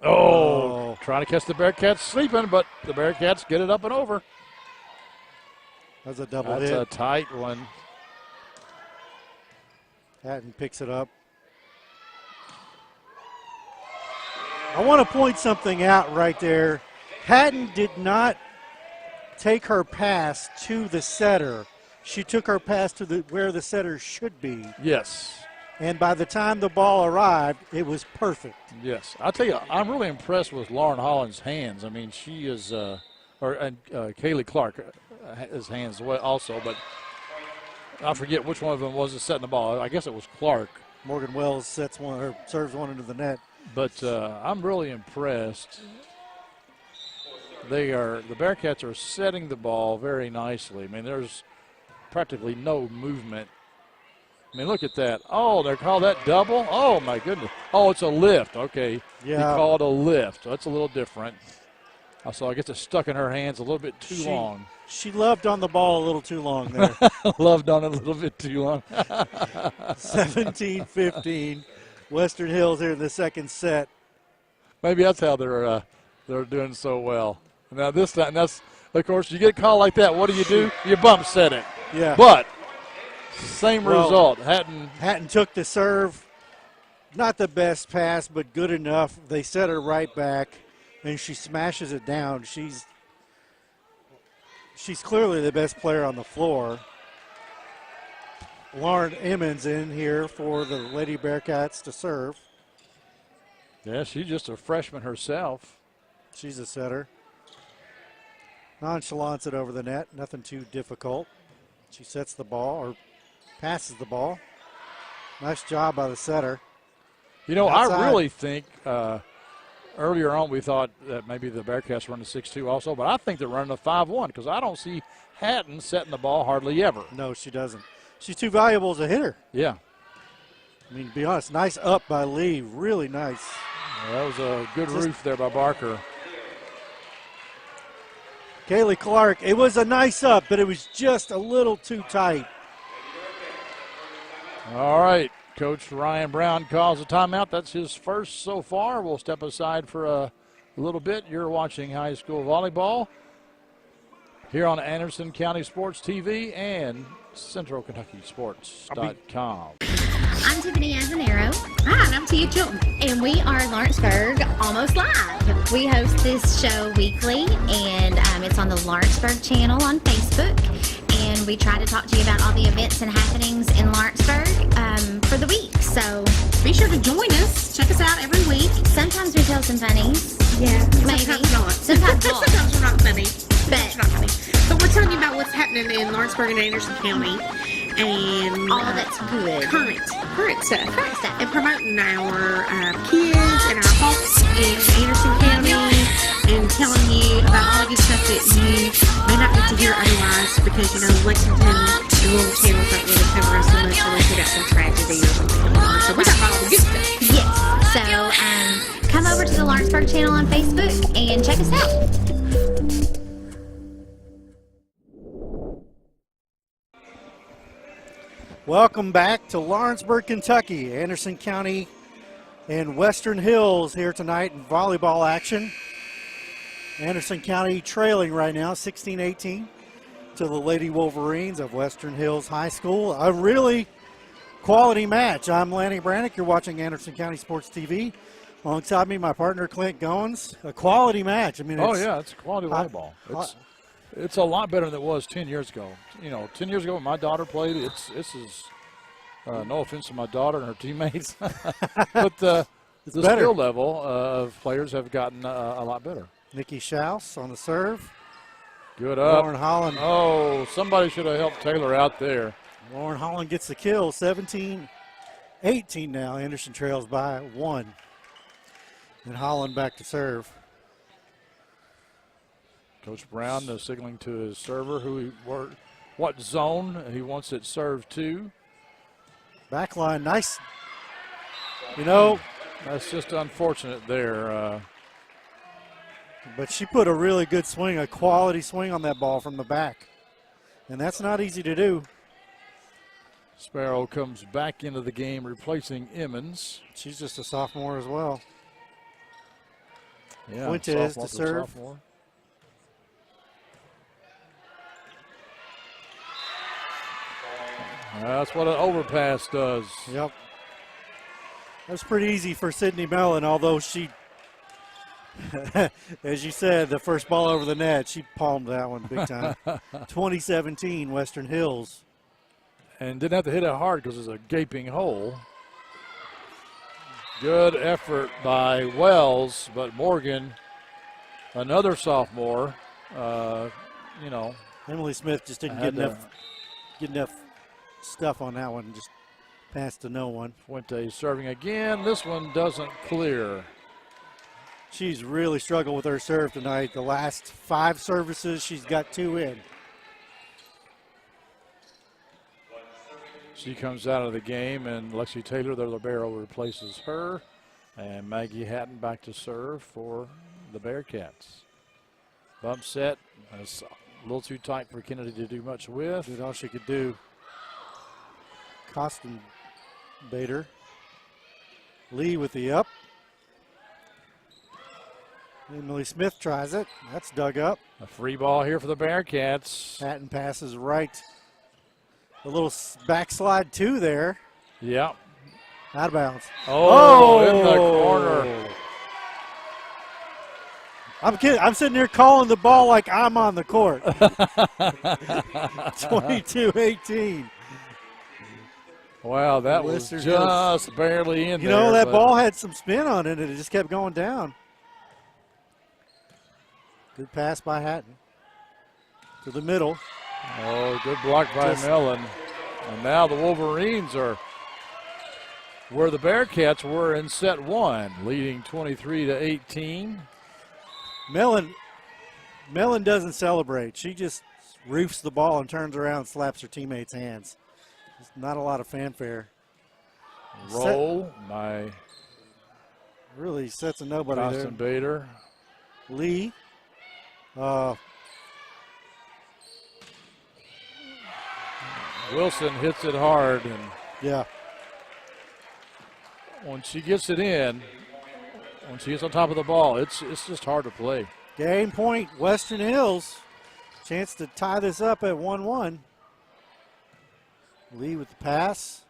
Oh, trying to catch the Bearcats sleeping, but the Bearcats get it up and over. That's a double That's hit. a tight one. Hatton picks it up. I want to point something out right there. Hatton did not take her pass to the setter. She took her pass to where the setter should be. Yes. And by the time the ball arrived, it was perfect. Yes. I'll tell you, I'm really impressed with Lauren Holland's hands. I mean, she is, Kaylee Clark has hands also, but I forget which one of them was setting the ball. I guess it was Clark. Morgan Wells serves one into the net. But I'm really impressed. The Bearcats are setting the ball very nicely. I mean, there's practically no movement. I mean, look at that. Oh, they call that double? Oh, my goodness. Oh, it's a lift. Okay. Yeah. He called a lift. That's a little different. So I guess it stuck in her hands a little bit too long. She loved on the ball a little too long there. Loved on it a little bit too long. 17-15. Western Hills here in the second set. Maybe that's how they're doing so well. Now this time, that's of course you get a call like that. What do? You bump set it. Yeah. But same result. Hatton took the serve. Not the best pass, but good enough. They set her right back, and she smashes it down. She's clearly the best player on the floor. Lauren Emmons in here for the Lady Bearcats to serve. Yeah, she's just a freshman herself. She's a setter. Nonchalance it over the net. Nothing too difficult. She sets the ball or passes the ball. Nice job by the setter. I really think earlier on we thought that maybe the Bearcats run a 6-2 also, but I think they're running a 5-1 because I don't see Hatton setting the ball hardly ever. No, she doesn't. She's too valuable as a hitter. Yeah. I mean, to be honest, nice up by Lee. Really nice. That was a good roof there by Barker. Kaylee Clark, it was a nice up, but it was just a little too tight. All right. Coach Ryan Brown calls a timeout. That's his first so far. We'll step aside for a little bit. You're watching high school volleyball here on Anderson County Sports TV and CentralKentuckySports.com. I'm Tiffany Azanero. Hi, and I'm Tia Chilton. And we are Lawrenceburg Almost Live. We host this show weekly, and it's on the Lawrenceburg channel on Facebook. And and we try to talk to you about all the events and happenings in Lawrenceburg for the week. So Be sure to join us. Check us out every week. sometimes we tell some funnies, Yeah, maybe. sometimes not. Sometimes not. Sometimes we're not funny. But- Sometimes we're not funny. But we're telling you about what's happening in Lawrenceburg and Anderson County, and all that's good. current stuff. Current stuff. And promoting our kids and our hawks in Anderson County, and telling you about all the good stuff that you may not get to hear otherwise, because Lexington and little channels don't really cover us so much unless we got some tragedy or something going on. So we got all the good stuff. Yes. So come over to the Lawrenceburg channel on Facebook and check us out. Welcome back to Lawrenceburg, Kentucky. Anderson County and Western Hills here tonight in volleyball action. Anderson County trailing right now 16-18 to the Lady Wolverines of Western Hills High School. A really quality match. I'm Lanny Brannick. You're watching Anderson County Sports TV. Alongside me, my partner Clint Goins. A quality match. I mean, it's quality volleyball. It's a lot better than it was 10 years ago. 10 years ago when my daughter played, this is no offense to my daughter and her teammates, but the skill level of players have gotten a lot better. Nikki Schaus on the serve. Good up. Lauren Holland. Oh, somebody should have helped Taylor out there. Lauren Holland gets the kill. 17-18 now. Anderson trails by 1. And Holland back to serve. Coach Brown is signaling to his server what zone he wants it served to. Backline, nice. That's just unfortunate there. But she put a really good swing, a quality swing on that ball from the back. And that's not easy to do. Sparrow comes back into the game, replacing Emmons. She's just a sophomore as well. Yeah, Fuentes to sophomore serve. sophomore. That's what an overpass does. Yep. That's pretty easy for Sydney Mellon, although she, as you said, the first ball over the net, she palmed that one big time. 2017 Western Hills. And didn't have to hit it hard because it's a gaping hole. Good effort by Wells, but Morgan, another sophomore, Emily Smith just didn't get enough stuff on that one, just passed to no one. Fuente serving again. This one doesn't clear. She's really struggled with her serve tonight. The last 5 services, she's got 2 in. She comes out of the game, and Lexi Taylor, the libero, replaces her. And Maggie Hatton back to serve for the Bearcats. Bump set. That's a little too tight for Kennedy to do much with. Did all she could do. Costin Bader. Lee with the up. Emily Smith tries it. That's dug up. A free ball here for the Bearcats. Hatton passes right. A little backslide 2 there. Yep. Out of bounds. Oh, in the corner. I'm kidding. I'm sitting here calling the ball like I'm on the court. 22-18. Wow, that was just barely in there. That ball had some spin on it, and it just kept going down. Good pass by Hatton to the middle. Oh, good block by Mellon. And now the Wolverines are where the Bearcats were in set 1, leading 23-18. Mellon doesn't celebrate. She just roofs the ball and turns around and slaps her teammates' hands. There's not a lot of fanfare. Roll by really sets a nobody there. Austin Bader. Lee. Wilson hits it hard, and yeah, when she gets it in, when she gets on top of the ball, it's just hard to play. Game point, Western Hills. Chance to tie this up at 1-1. Lee with the pass.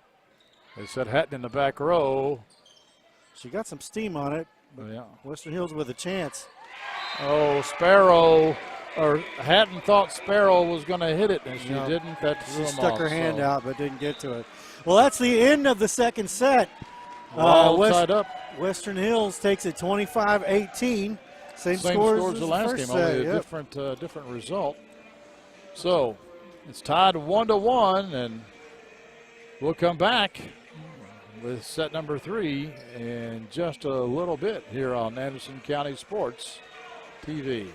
They set Hatton in the back row. She got some steam on it. Yeah. Western Hills with a chance. Oh, Sparrow or Hatton thought Sparrow was going to hit it, and she No. didn't. That She threw him stuck off, her hand so out but didn't get to it. Well, that's the end of the second set. we're all tied up. Western Hills takes it 25-18. Same Same score score as as the the last first game, only set. a Yep. different result. So it's tied 1-1, and we'll come back with set number 3 in just a little bit here on Anderson County Sports TV.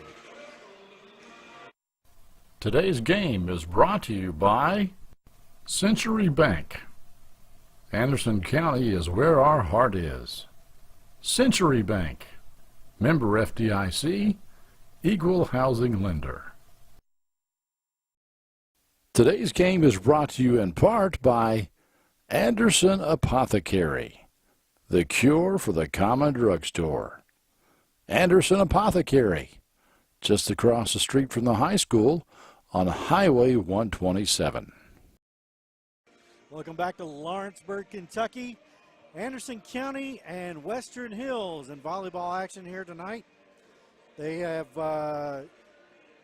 Today's game is brought to you by Century Bank. Anderson County is where our heart is. Century Bank, member FDIC, equal housing lender. Today's game is brought to you in part by Anderson Apothecary, the cure for the common drugstore. Anderson Apothecary, just across the street from the high school on Highway 127. Welcome back to Lawrenceburg, Kentucky. Anderson County and Western Hills in volleyball action here tonight. They have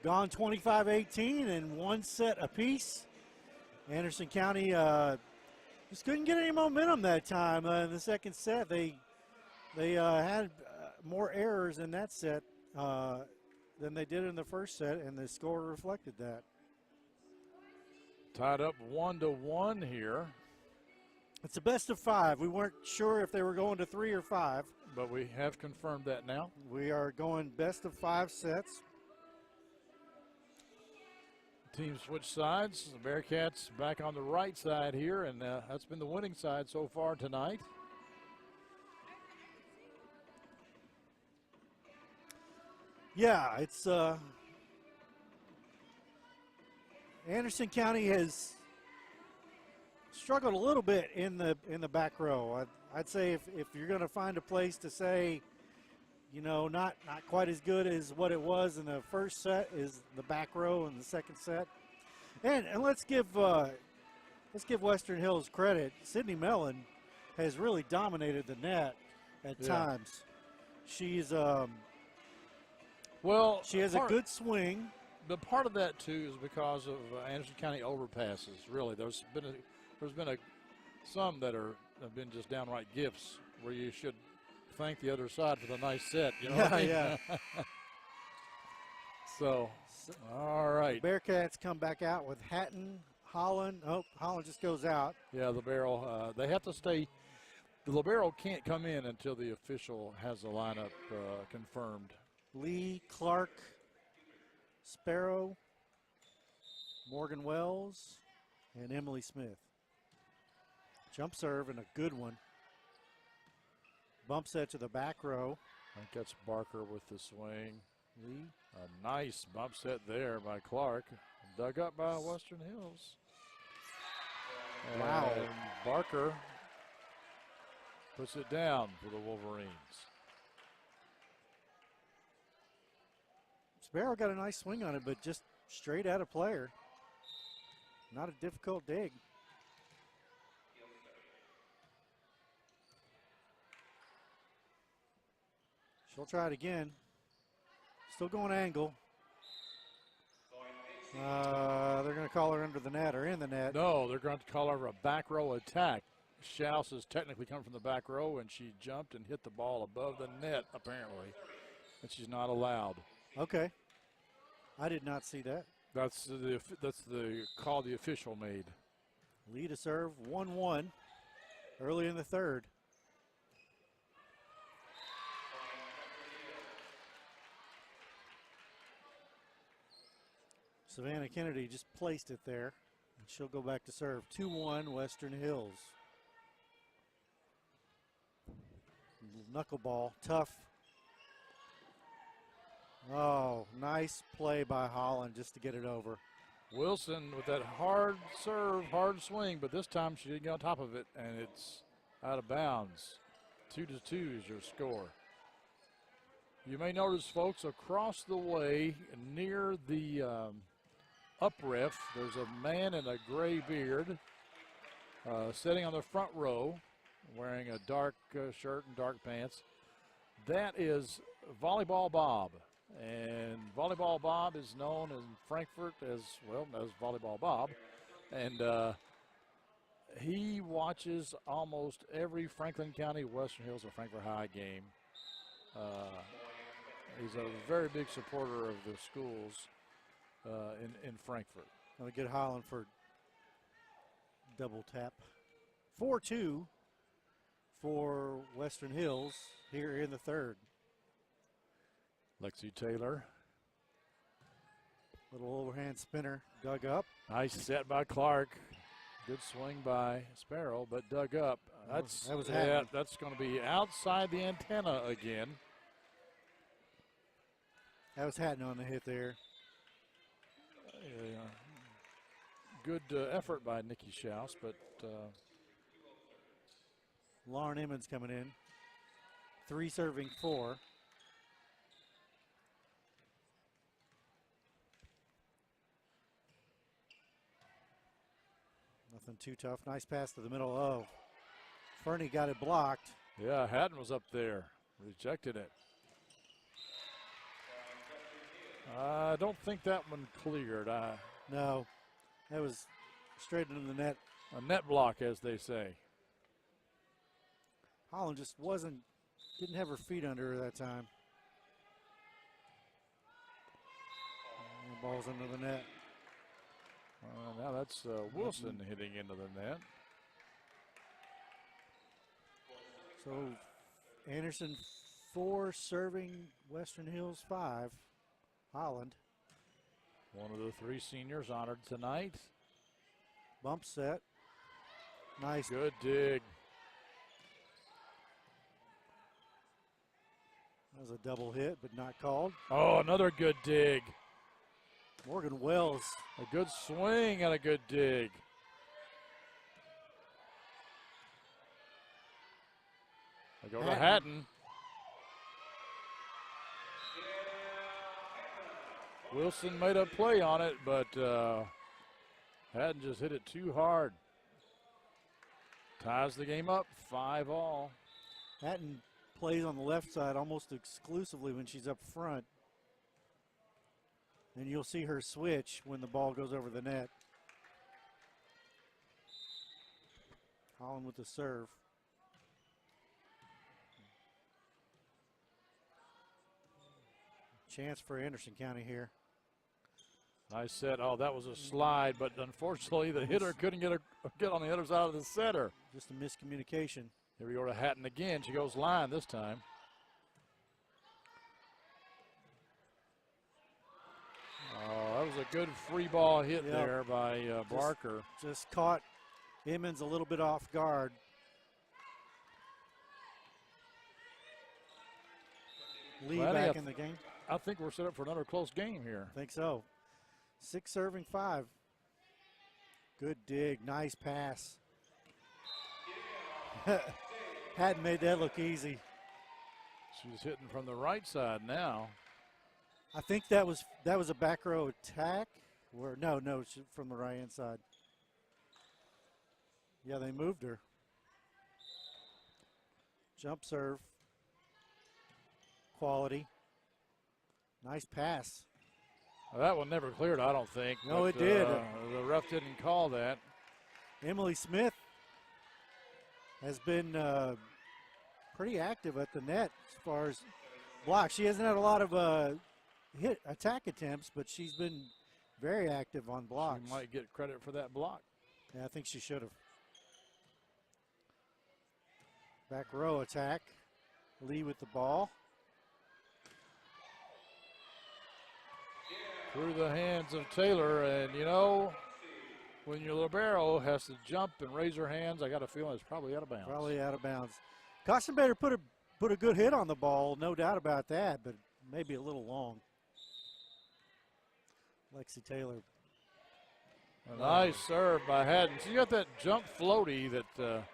gone 25-18 in one set apiece. Anderson County just couldn't get any momentum that time in the second set. They had more errors in that set than they did in the first set, and the score reflected that. Tied up 1-1 here, It's a best of 5. We weren't sure if they were going to 3 or 5. but we have confirmed that now. We are going best of 5 sets. Teams switch sides. The Bearcats back on the right side here, and that's been the winning side so far tonight. Yeah, it's Anderson County has struggled a little bit in the back row. I'd say if you're going to find a place to say, you know, not quite as good as what it was in the first set, is the back row in the second set. And let's give Western Hills credit. Sydney Mellon has really dominated the net at times. She's Well, she has a good swing. But part of that too is because of Anderson County overpasses. Really, there's been some that have been just downright gifts where you should thank the other side for the nice set. You know what I mean? Yeah. So, all right. The Bearcats come back out with Hatton, Holland. Oh, Holland just goes out. Yeah, libero. They have to stay. The libero can't come in until the official has the lineup confirmed. Lee, Clark, Sparrow, Morgan Wells, and Emily Smith. Jump serve and a good one. Bump set to the back row. I think that's Barker with the swing. Lee. A nice bump set there by Clark. Dug up by Western Hills. Wow. And Barker puts it down for the Wolverines. Sparrow got a nice swing on it, but just straight out of player. Not a difficult dig. She'll try it again. Still going angle. They're going to call her under the net or in the net. No, they're going to call her a back row attack. Schaus has technically come from the back row, and she jumped and hit the ball above the net, apparently, and she's not allowed. Okay. I did not see that. That's the call the official made. Lead to serve 1-1 early in the third. Savannah Kennedy just placed it there. And she'll go back to serve 2-1 Western Hills. Knuckleball, tough. Oh, nice play by Holland just to get it over. Wilson with that hard serve, hard swing, but this time she didn't get on top of it, and it's out of bounds. 2-2 is your score. You may notice, folks, across the way near the up ref, there's a man in a gray beard sitting on the front row wearing a dark shirt and dark pants. That is Volleyball Bob. And Volleyball Bob is known in Frankfort as, well, as Volleyball Bob. And he watches almost every Franklin County, Western Hills, or Frankfort High game. He's a very big supporter of the schools in Frankfort. Another good Holland for double tap. 4-2 for Western Hills here in the third. Lexi Taylor. Little overhand spinner dug up. Nice set by Clark. Good swing by Sparrow, but dug up. That was Hatton. That's going to be outside the antenna again. That was Hatton on the hit there. Good effort by Nikki Schaus, but Lauren Emmons coming in. 3 serving 4. Nothing too tough. Nice pass to the middle. Oh, Fernie got it blocked. yeah, Hatton was up there. Rejected it. I don't think that one cleared. No, that was straight into the net. A net block, as they say. Holland just didn't have her feet under her that time. And the ball's into the net. Now that's Wilson hitting into the net. So Anderson 4 serving, Western Hills 5. Holland. One of the 3 seniors honored tonight. Bump set. Nice. Good dig. That was a double hit, but not called. Oh, another good dig. Morgan Wells. A good swing and a good dig. I go to Hatton. Wilson made a play on it, but Hatton just hit it too hard. Ties the game up, 5-all. Hatton plays on the left side almost exclusively when she's up front. And you'll see her switch when the ball goes over the net. Holland with the serve. Chance for Anderson County here. Nice set. Oh, that was a slide, but unfortunately the hitter couldn't get on the other side of the setter. Just a miscommunication. Here we go to Hatton again. She goes line this time. Oh, that was a good free ball hit there by Barker. Just caught Emmons a little bit off guard. Lee back in the game. I think we're set up for another close game here. I think so. 6 serving 5. Good dig. Nice pass. Hadn't made that look easy. She's hitting from the right side now. I think that was a back row attack. No, from the right hand side. Yeah, they moved her. Jump serve. Quality. Nice pass. Well, that one never cleared, I don't think. No, but, it did. The ref didn't call that. Emily Smith has been pretty active at the net as far as blocks. She hasn't had a lot of attack attempts, but she's been very active on blocks. She might get credit for that block. Yeah, I think she should have. Back row attack. Lee with the ball. Through the hands of Taylor, and you know, when your libero has to jump and raise her hands, I got a feeling it's probably out of bounds. Probably out of bounds. Cossenbader put a good hit on the ball, no doubt about that, but maybe a little long. Lexi Taylor. A nice serve by Haddon. She's got that jump floaty that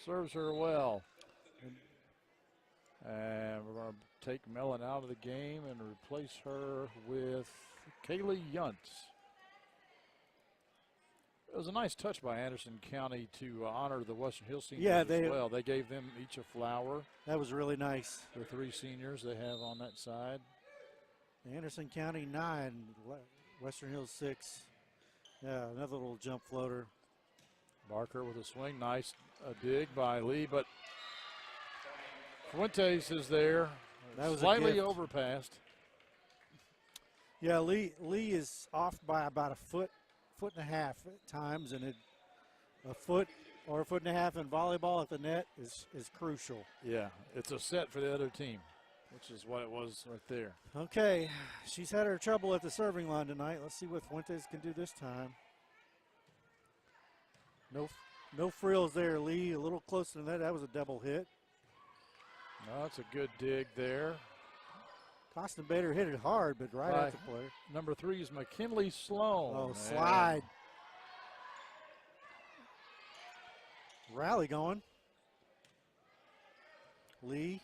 serves her well. And we're going to take Mellon out of the game and replace her with Kaylee Yuntz. It was a nice touch by Anderson County to honor the Western Hills seniors as well. They gave them each a flower. That was really nice. The 3 seniors they have on that side. Anderson County 9, Western Hills 6. Yeah, another little jump floater. Barker with a swing. Nice dig by Lee, but Fuentes is there. That was slightly a gift. overpassed. Yeah, Lee is off by about a foot and a half at times, and a foot or a foot and a half in volleyball at the net is crucial. Yeah, it's a set for the other team, which is what it was right there. Okay, she's had her trouble at the serving line tonight. Let's see what Fuentes can do this time. No frills there, Lee. A little close to the net. That was a double hit. No, that's a good dig there. Costin Bader hit it hard, but right at the player. Number 3 is McKinley Sloan. Oh, slide. Rally going. Lee.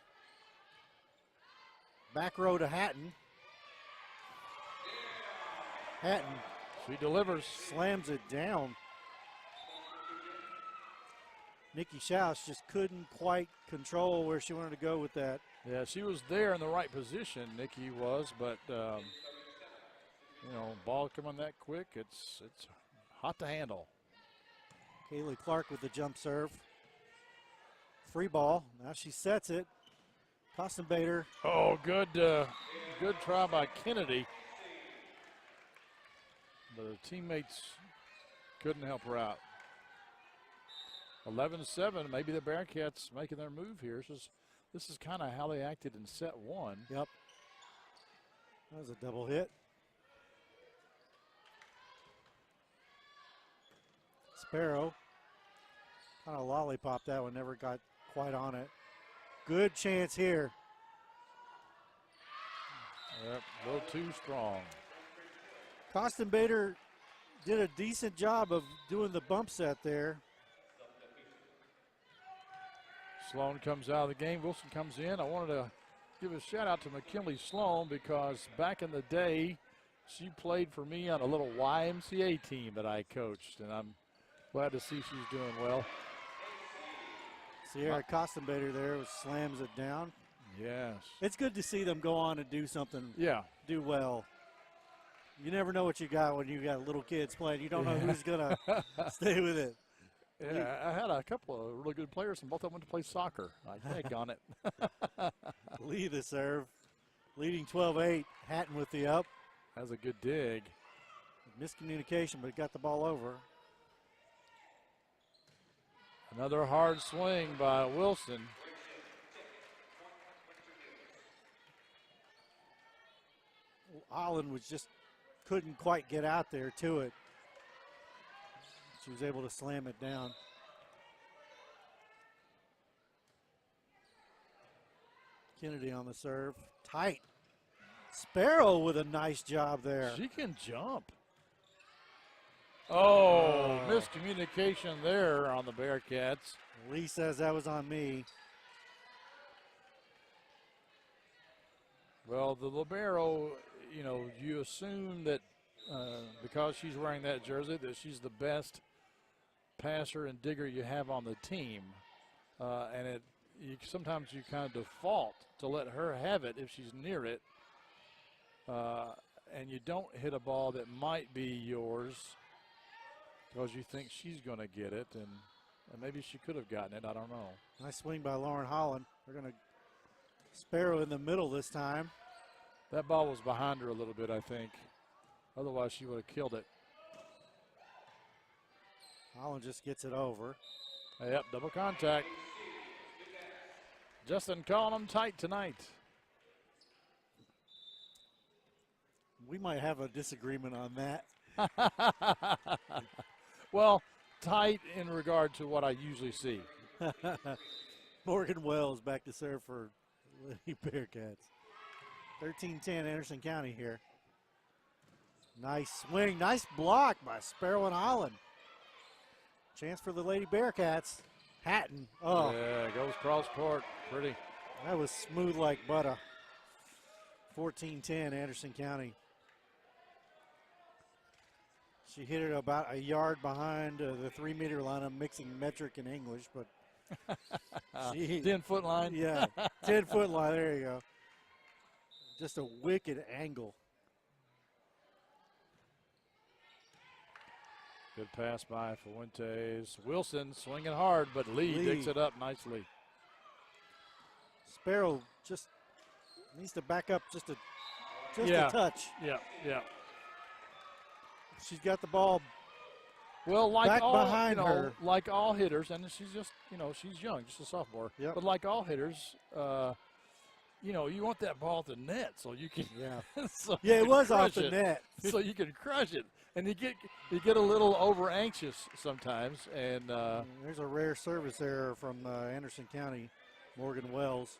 Back row to Hatton. Hatton She delivers. slams it down. Nikki Schaus just couldn't quite control where she wanted to go with that. Yeah, she was there in the right position, Nikki was, but, ball coming that quick, it's hot to handle. Kaylee Clark with the jump serve. Free ball. Now she sets it. Costin Bader. Oh, good try by Kennedy. But her teammates couldn't help her out. 11-7, maybe the Bearcats making their move here. This is kind of how they acted in set 1. Yep. That was a double hit. Sparrow. Kind of lollipop that one, never got quite on it. Good chance here. Yep, a little too strong. Costin Bader did a decent job of doing the bump set there. Sloan comes out of the game. Wilson comes in. I wanted to give a shout out to McKinley Sloan because back in the day, she played for me on a little YMCA team that I coached, and I'm glad to see she's doing well. Sierra Costin Bader there slams it down. Yes. It's good to see them go on and do something, Yeah. do well. You never know what you got when you got little kids playing. You don't know who's going to stay with it. Yeah, I had a couple of really good players, and both of them went to play soccer. I tag on it. Lee the serve. Leading 12-8. Hatton with the up. That was a good dig. Miscommunication, but got the ball over. Another hard swing by Wilson. Holland was just couldn't quite get out there to it. She was able to slam it down. Kennedy on the serve. Tight. Sparrow with a nice job there. She can jump. Oh, miscommunication there on the Bearcats. Lee says that was on me. Well, the libero, you assume that because she's wearing that jersey that she's the best passer and digger you have on the team. And sometimes you kind of default to let her have it if she's near it. And you don't hit a ball that might be yours because you think she's going to get it. And maybe she could have gotten it. I don't know. Nice swing by Lauren Holland. They're going to Sparrow in the middle this time. That ball was behind her a little bit, I think. Otherwise, she would have killed it. Holland just gets it over. Yep, double contact. Justin calling them tight tonight. We might have a disagreement on that. Well, tight in regard to what I usually see. Morgan Wells back to serve for Lady Bearcats. 13-10 Anderson County here. Nice swing, nice block by Sparrow and Holland. Chance for the Lady Bearcats. Hatton. Oh, Yeah, goes cross court. Pretty. that was smooth like butter. 14-10 Anderson County. She hit it about a yard behind the 3-meter line. I'm mixing metric and English, but 10-foot line. yeah, 10-foot line. There you go. just a wicked angle. Good pass by Fuentes. Wilson swinging hard, but Lee picks it up nicely. Sparrow just needs to back up just a touch. Yeah. She's got the ball Well, like back all, behind her. like all hitters, and she's just, she's young, just a sophomore. Yep. But like all hitters, you want that ball at the net so you can. Yeah. so Yeah, you it can was off crush the it, net. so you can crush it, and you get a little over anxious sometimes, and There's a rare service error from Anderson County, Morgan Wells.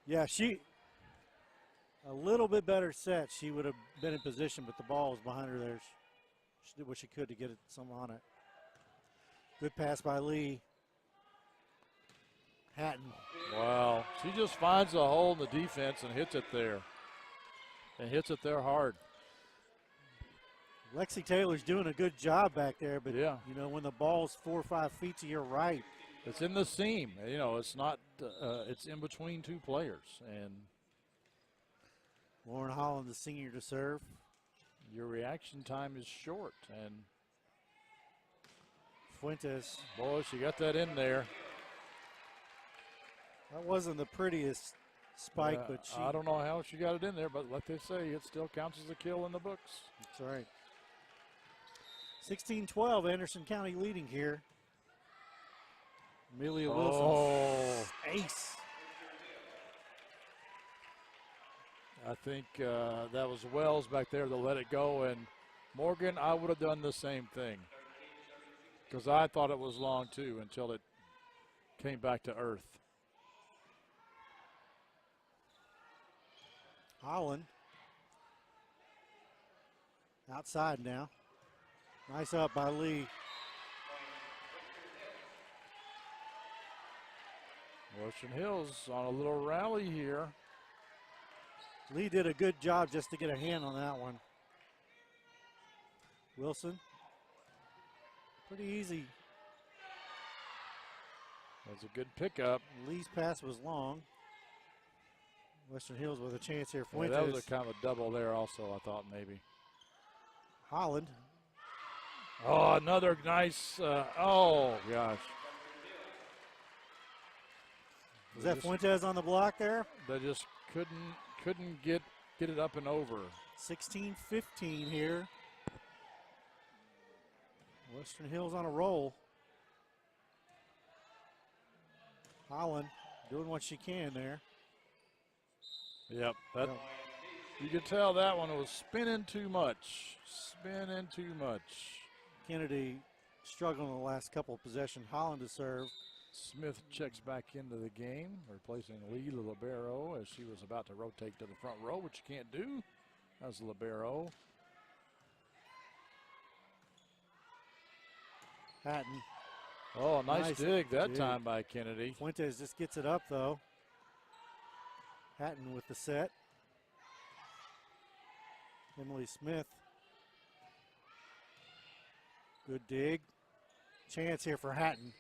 Yeah, a little bit better set. She would have been in position, but the ball was behind her there. She did what she could to get some on it. Good pass by Lee. Hatton. wow, she just finds a hole in the defense and hits it there, hard. Lexi Taylor's doing a good job back there, but Yeah. when the ball's 4 or 5 feet to your right, It's in the seam. It's not. It's in between two players, and Lauren Holland, the senior, to serve. your reaction time is short. And Fuentes. boy, she got that in there. That wasn't the prettiest spike, but she. I don't know how she got it in there, but like they say, it still counts as a kill in the books. That's right. 16-12, Anderson County leading here. Amelia Wilson. Oh, Ace. I think that was Wells back there that let it go. And Morgan, I would have done the same thing because I thought it was long too until it came back to earth. Holland. Outside now. Nice up by Lee. Western Hills on a little rally here. Lee did a good job just to get a hand on that one. Wilson. Pretty easy. That's a good pickup. Lee's pass was long. Western Hills with a chance here. Yeah, Fuentes. that was a kind of a double there also, I thought maybe. Holland. Oh, another nice, oh gosh. Was that Fuentes on the block there? They just couldn't get it up and over. 16-15 here. Western Hills on a roll. Holland doing what she can there. Yep, you could tell that one was spinning too much. Kennedy struggling in the last couple of possessions. Holland to serve. Smith checks back into the game, replacing Lee, the libero, as she was about to rotate to the front row, which you can't do as a libero. Hatton. Oh, nice dig that time by Kennedy. Fuentes just gets it up, though. Hatton with the set. Emily Smith. Good dig. Chance here for Hatton.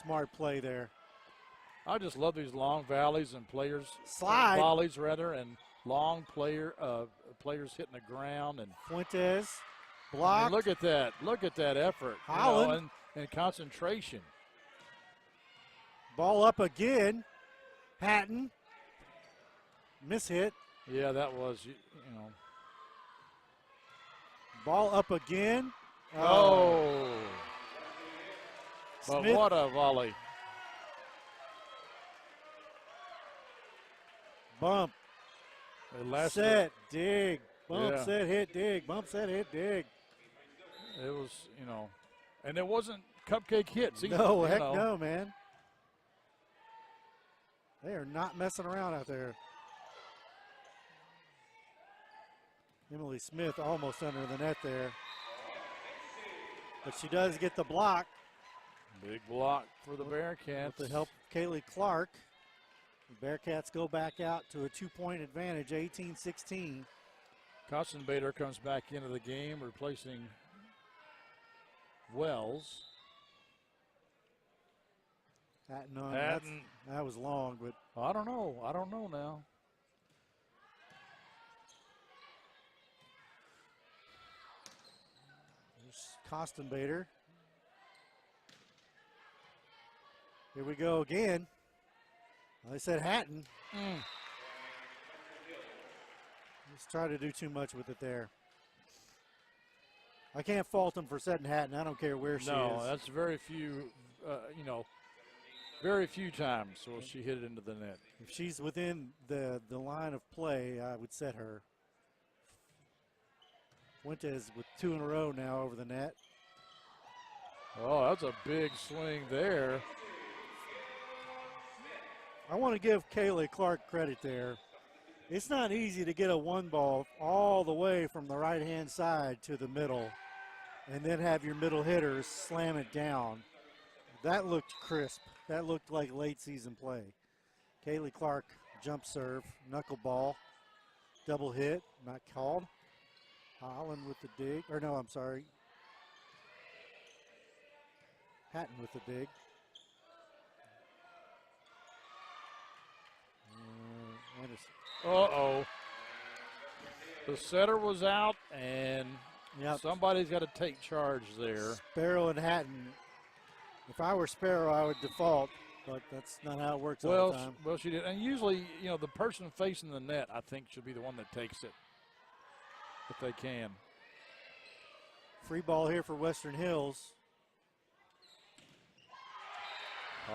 Smart play there. I just love these long volleys and players. Slide. Volleys, rather, and long players hitting the ground. And Fuentes. I Blocked. mean, look at that effort. Holland. And concentration. Ball up again. Hatton. Mishit. Yeah, that was, Ball up again. Oh. But Smith. what a volley. Bump. It lasted. Set. Dig. Bump, Yeah. set, hit, dig. Bump, set, hit, dig. It was, and it wasn't cupcake hits either. No, heck no, man. They are not messing around out there. Emily Smith almost under the net there. But she does get the block Big block for the Bearcats. with the help of Kaylee Clark. The Bearcats go back out to a 2-point advantage, 18-16. Bader comes back into the game, replacing Wells. Hatton on. Hatton. That was long, but I don't know. I don't know now. there's Kostenbader. Here we go again. I said Hatton. Just try to do too much with it there. I can't fault him for setting Hatton. I don't care where she is. No, that's very few, very few times will she hit it into the net. If she's within the line of play, I would set her. Fuentes with 2 in a row now over the net. Oh, that's a big swing there. I want to give Kaylee Clark credit there. It's not easy to get a 1 ball all the way from the right-hand side to the middle and then have your middle hitters slam it down. That looked crisp. That looked like late season play. Kaylee Clark, jump serve, knuckleball, double hit, not called. Holland with the dig, or no, I'm sorry. Hatton with the dig. Anderson. Uh-oh. The setter was out, and Yep. somebody's got to take charge there. Sparrow and Hatton. If I were Sparrow, I would default, but that's not how it works all the time. Well, she did. And usually, the person facing the net, I think, should be the one that takes it, if they can. Free ball here for Western Hills.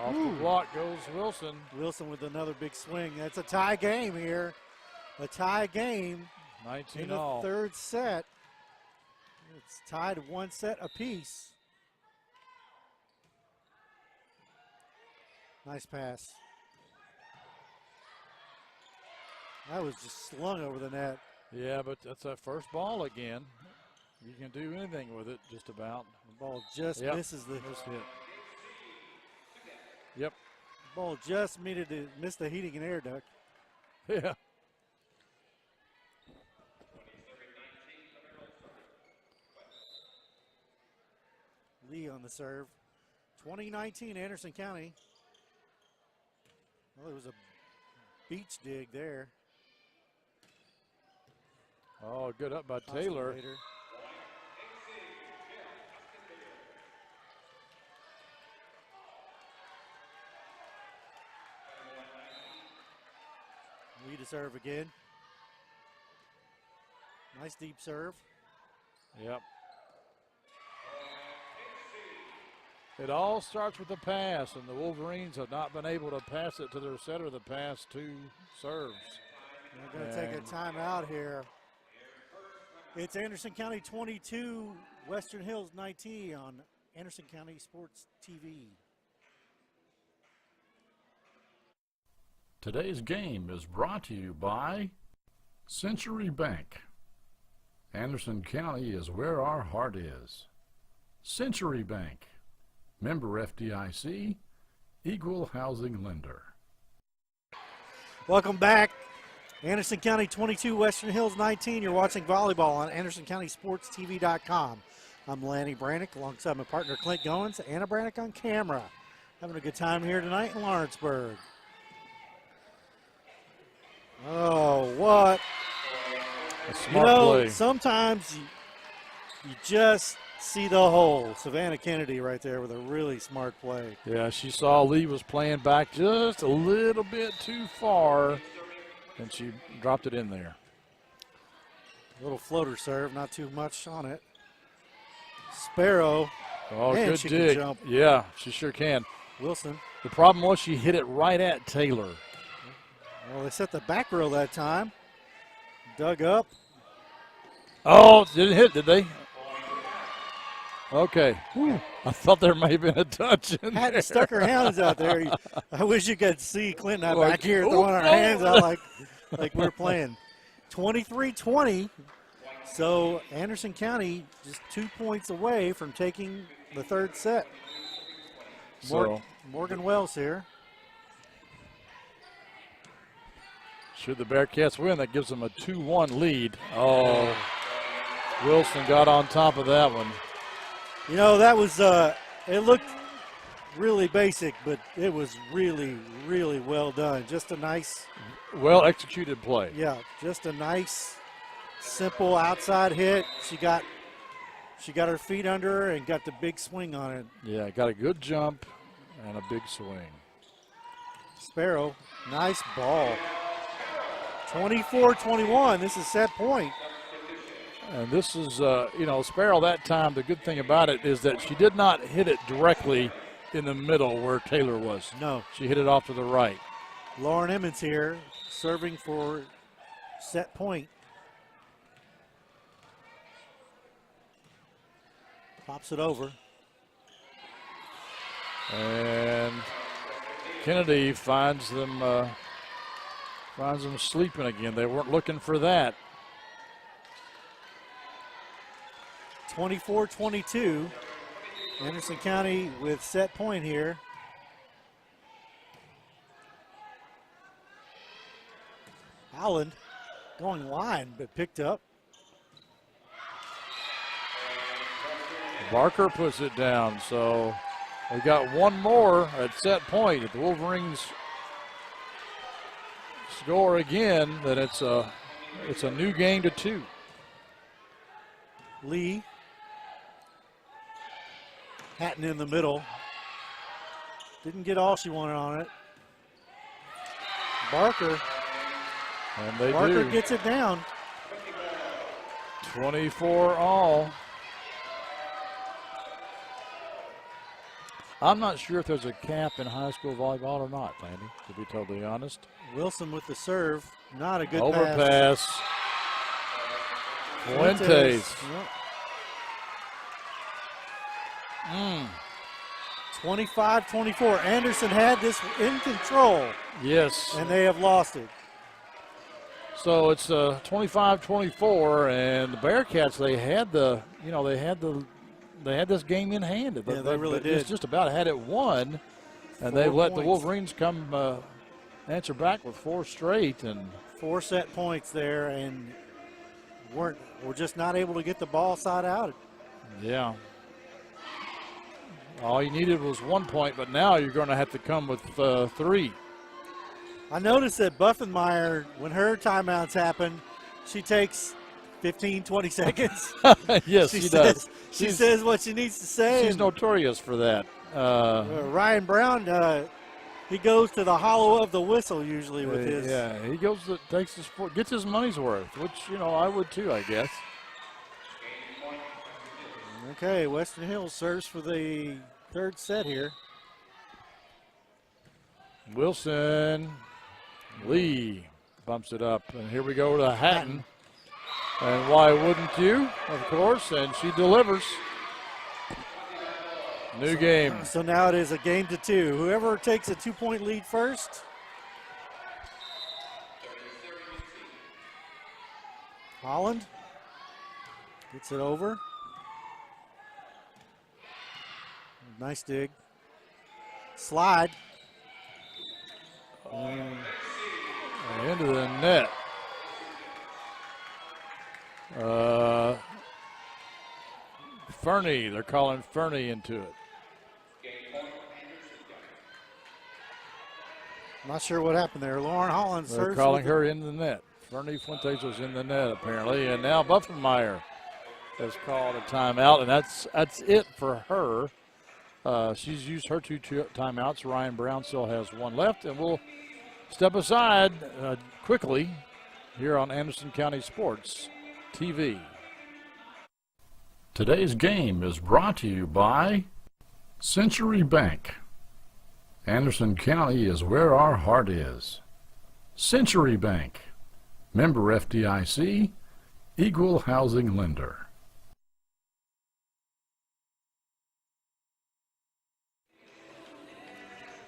Off the block goes Wilson. Wilson with another big swing. That's a tie game here. A tie game 19 in the all. third set. It's tied 1 set apiece. Nice pass. That was just slung over the net. Yeah, but that's that first ball again. You can do anything with it, just about. The ball just Yep. misses the Missed hit. Yep. ball. Just missed the heating and air duct. Yeah. Lee on the serve. 2019 Anderson County. Well, it was a beach dig there. Oh, good up by Taylor. Later. Lee to serve again. Nice deep serve. Yep. It all starts with the pass, and the Wolverines have not been able to pass it to their setter the past 2 serves. They're going to take a timeout here. It's Anderson County 22, Western Hills 19 on Anderson County Sports TV. Today's game is brought to you by Century Bank. Anderson County is where our heart is. Century Bank. Member FDIC, Equal Housing Lender. Welcome back. Anderson County 22, Western Hills 19. You're watching volleyball on AndersonCountySportsTV.com. I'm Lanny Brannick alongside my partner Clint Goins. Anna Brannick on camera. Having a good time here tonight in Lawrenceburg. Oh, what? A smart play. Sometimes you just see the hole. Savannah Kennedy right there with a really smart play. Yeah, she saw Lee was playing back just a little bit too far, and she dropped it in there. Little floater serve, not too much on it. Sparrow. Oh, Man, good she can dig. jump. Yeah, she sure can. Wilson. The problem was she hit it right at Taylor. Well, they set the back row that time. Dug up. Oh, didn't hit, did they? Okay. Whew. I thought there may have been a touch in there. Hadn't stuck her hands out there. I wish you could see Clint and I Like, back here oh, throwing our no. hands out like we're playing. 23-20. So Anderson County just 2 points away from taking the third set. So, Morgan Wells here. should the Bearcats win, that gives them a 2-1 lead. Oh, Wilson got on top of that one. You know, that was, it looked really basic, but it was really, really well done. Just a nice, well executed play. yeah, just a nice, simple outside hit. She got her feet under her and got the big swing on it. Yeah, got a good jump and a big swing. Sparrow, nice ball. 24-21, this is set point. And this is, Sparrow that time, the good thing about it is that she did not hit it directly in the middle where Taylor was. No. She hit it off to the right. Lauren Emmons here, serving for set point. Pops it over. And Kennedy finds them sleeping again. They weren't looking for that. 24-22. Anderson County with set point here. Howland going line, but picked up. Barker puts it down, so we got one more at set point. If the Wolverines score again, then it's a new game to 2. Lee. Hatton in the middle. Didn't get all she wanted on it. Barker. And they Barker do. gets it down. 24 all. I'm not sure if there's a cap in high school volleyball or not, Landy, to be totally honest. Wilson with the serve. Not a good Overpass. Fuentes. Yep. 25-24. Anderson had this in control, Yes. and they have lost it. So it's 25-24, and the Bearcats, they had this game in hand. Yeah, they really did. It's just about had it won, and 4 they let the points. Wolverines come answer back with 4 straight. And 4 set points there, and we're just not able to get the ball side out. yeah, all you needed was 1 point, but now you're going to have to come with 3. I noticed that Buffenmeyer, when her timeouts happen, she takes 15, 20 seconds. Yes, she does. She says what she needs to say. She's and, notorious for that. Ryan Brown, he goes to the hollow of the whistle usually with his. Yeah, he goes to, gets his money's worth, which, I would too, I guess. Okay, Western Hills serves for the 3rd set here. Wilson, Lee bumps it up, and here we go to Hatton. And why wouldn't you, of course, and she delivers. New game. So now it is a game to 2. Whoever takes a 2-point lead first. Holland gets it over. Nice dig. Slide. Into the net. Fernie, they're calling Fernie into it. Not sure what happened there. Lauren Holland They're serves. calling her in the net. Fernie Fuentes was in the net apparently, and now Buffenmeyer has called a timeout, and that's it for her. She's used her 2 timeouts. Ryan Brown still has 1 left, and we'll step aside quickly here on Anderson County Sports TV. Today's game is brought to you by Century Bank. Anderson County is where our heart is. Century Bank, member FDIC, equal housing lender.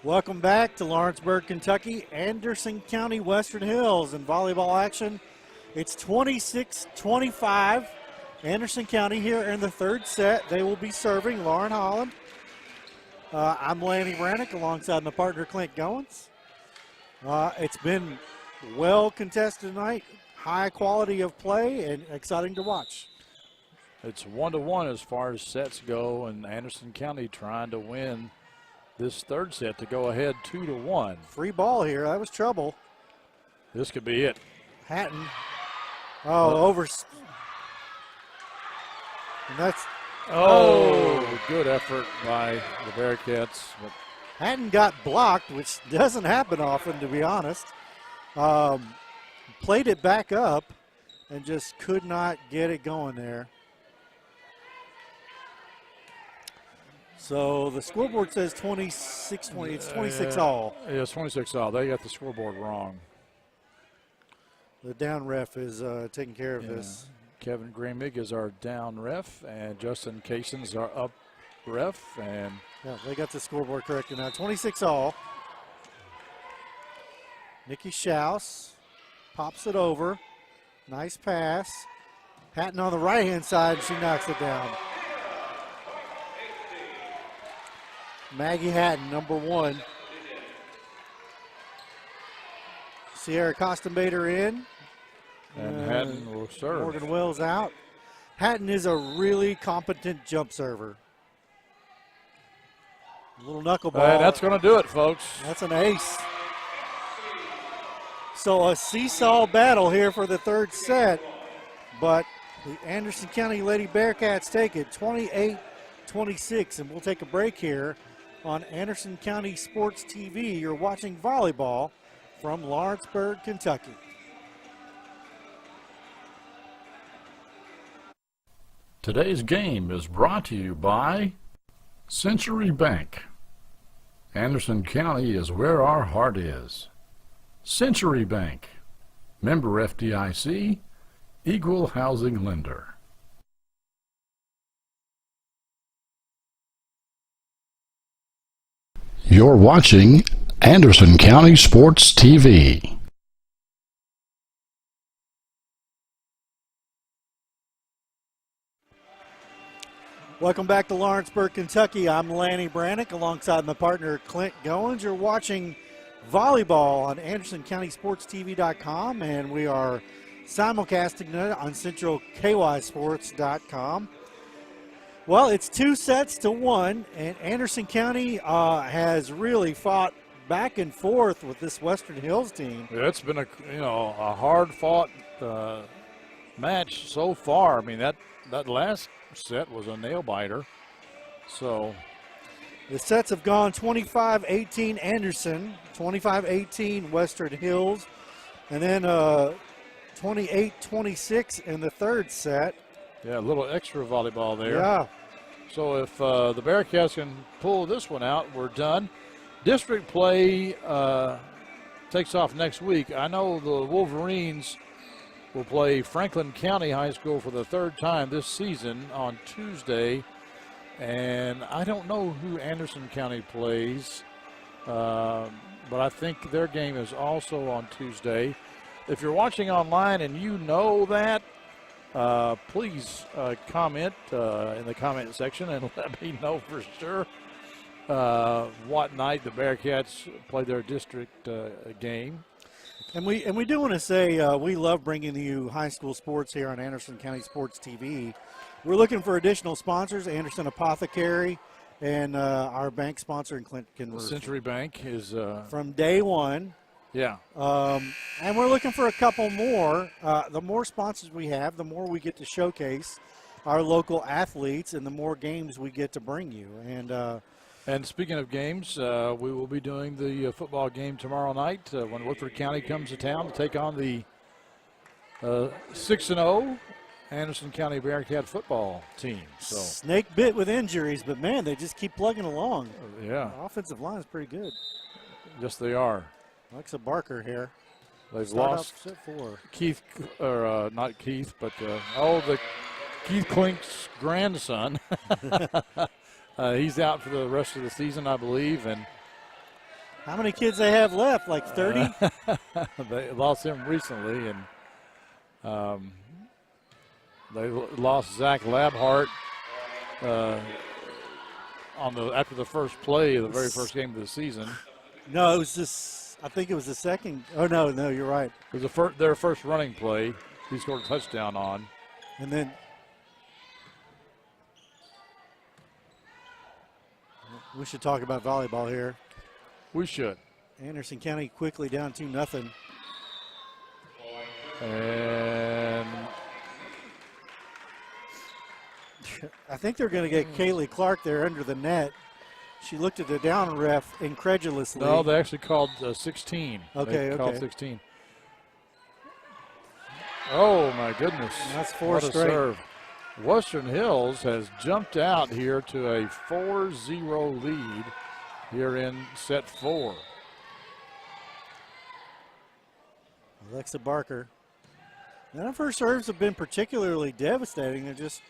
Welcome back to Lawrenceburg, Kentucky. Anderson County, Western Hills in volleyball action. It's 26-25. Anderson County here in the 3rd set. They will be serving Lauren Holland. I'm Lanny Brannick alongside my partner Clint Goins. It's been well contested tonight. High quality of play and exciting to watch. It's 1-1 as far as sets go, and Anderson County trying to win this third set to go ahead 2-1. Free ball here. That was trouble. This could be it. Hatton. Over. And that's. Good effort by the Bearcats. But Hatton got blocked, which doesn't happen often, to be honest. Played it back up and just could not get it going there. So the scoreboard says 26-20. It's 26 all. Yeah, it's 26 all. They got the scoreboard wrong. The down ref is taking care of this. Kevin Gramig is our down ref, and Justin Cason's our up ref. And yeah, they got the scoreboard corrected now. 26 all. Nikki Schaus pops it over. Nice pass. Hatton on the right-hand side, she knocks it down. Maggie Hatton, number 1. Sierra Costenbader in. And Hatton will serve. Morgan Wells out. Hatton is a really competent jump server. Little knuckleball. That's going to do it, folks. That's an ace. So a seesaw battle here for the third set, but the Anderson County Lady Bearcats take it 28-26, and we'll take a break here on Anderson County Sports TV. You're watching volleyball from Lawrenceburg, Kentucky. Today's game is brought to you by Century Bank. Anderson County is where our heart is. Century Bank, member FDIC, equal housing lender. You're watching Anderson County Sports TV. Welcome back to Lawrenceburg, Kentucky. I'm Lanny Brannick alongside my partner Clint Goins. You're watching volleyball on AndersonCountySportsTV.com, and we are simulcasting it on CentralKYSports.com. Well, it's 2-1, and Anderson County has really fought back and forth with this Western Hills team. Yeah, it's been a hard-fought match so far. I mean, that last set was a nail-biter. So the sets have gone 25-18 Anderson, 25-18 Western Hills, and then 28-26 in the third set. Yeah, a little extra volleyball there. Yeah. So if the Bearcats can pull this one out, we're done. District play takes off next week. I know the Wolverines will play Franklin County High School for the third time this season on Tuesday. And I don't know who Anderson County plays, but I think their game is also on Tuesday. If you're watching online and you know that, please comment in the comment section and let me know for sure what night the Bearcats play their district game. And we do want to say we love bringing you high school sports here on Anderson County Sports TV. We're looking for additional sponsors. Anderson Apothecary and our bank sponsor in Clinton. Century Bank is from day one. Yeah. And we're looking for a couple more. The more sponsors we have, the more we get to showcase our local athletes and the more games we get to bring you. And speaking of games, we will be doing the football game tomorrow night when Woodford County comes to town to take on the 6-0 Anderson County Bearcat football team. So snake bit with injuries, but man, they just keep plugging along. Yeah. The offensive line is pretty good. Yes, they are. Alexa Barker here. They've lost Keith, or not Keith, but the Keith Klink's grandson. He's out for the rest of the season, I believe. And how many kids they have left? Like 30? They lost him recently, and they lost Zach Labhart after the first play of the very first game of the season. No, it was just. I think it was the second. Oh no, you're right. It was their first running play. He scored a touchdown on, and then. We should talk about volleyball here. We should. Anderson County quickly down 2-0. And I think they're going to get Kaylee Clark there under the net. She looked at the down ref incredulously. no, they actually called 16. Okay, they called okay. 16. Oh, my goodness. That's 4 What a straight. serve. Western Hills has jumped out here to a 4-0 lead here in set 4. Alexa Barker. None of her serves have been particularly devastating. They're just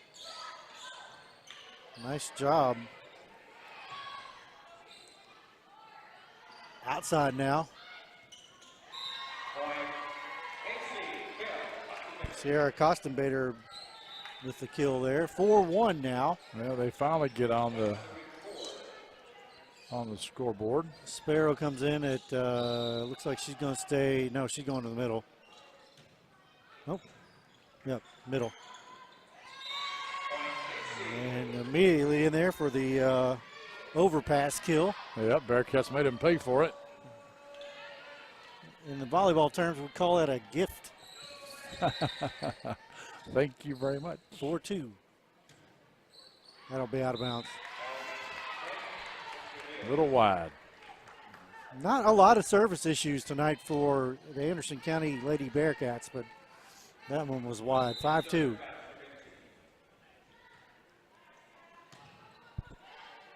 nice job. Outside now. Sierra Costenbader with the kill there. 4-1 now. Well, they finally get on the scoreboard. Sparrow comes in at, looks like she's going to stay. No, she's going to the middle. Nope. Yep, middle. And immediately in there for the overpass kill. Yep, Bearcats made him pay for it. In the volleyball terms, we call that a gift. Thank you very much. 4-2. That'll be out of bounds. A little wide. Not a lot of service issues tonight for the Anderson County Lady Bearcats, but that one was wide. 5-2.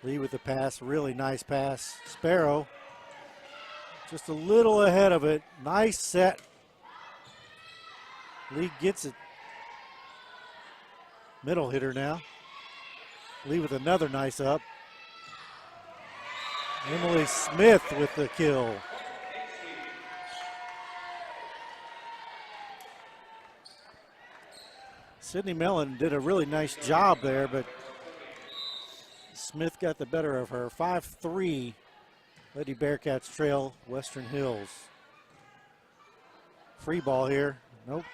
Lee with the pass, really nice pass. Sparrow just a little ahead of it. Nice set. Lee gets it. Middle hitter now. Lee with another nice up. Emily Smith with the kill. Sydney Mellon did a really nice job there, but Smith got the better of her. 5-3. Lady Bearcats trail Western Hills. Free ball here. Nope.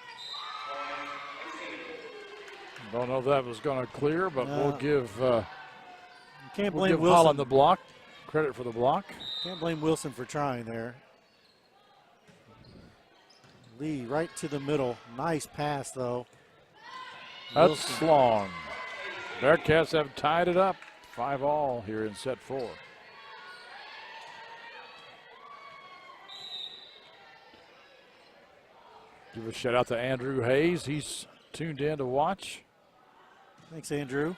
Don't know if that was going to clear, but No. we'll give You can't we'll blame give Wilson. Holland the block. Credit for the block. Can't blame Wilson for trying there. Lee right to the middle. Nice pass though. That's Wilson. long. Bearcats have tied it up. 5-all here in set 4. Give a shout out to Andrew Hayes. He's tuned in to watch. Thanks, Andrew.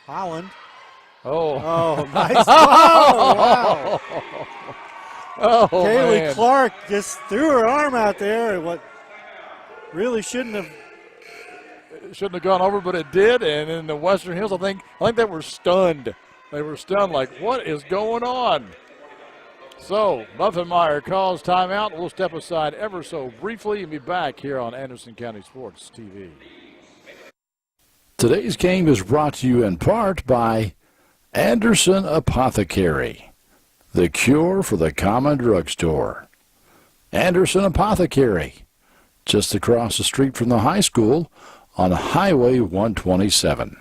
Holland. Oh, Oh, nice. Oh, wow. oh Kaylee man. Clark just threw her arm out there and what really shouldn't have. Shouldn't have gone over, but it did. And in the Western Hills, I think they were stunned. They were stunned, like, what is going on? So Buffenmeyer calls timeout. We'll step aside ever so briefly and be back here on Anderson County Sports TV. Today's game is brought to you in part by Anderson Apothecary, the cure for the common drugstore. Anderson Apothecary, just across the street from the high school on Highway 127.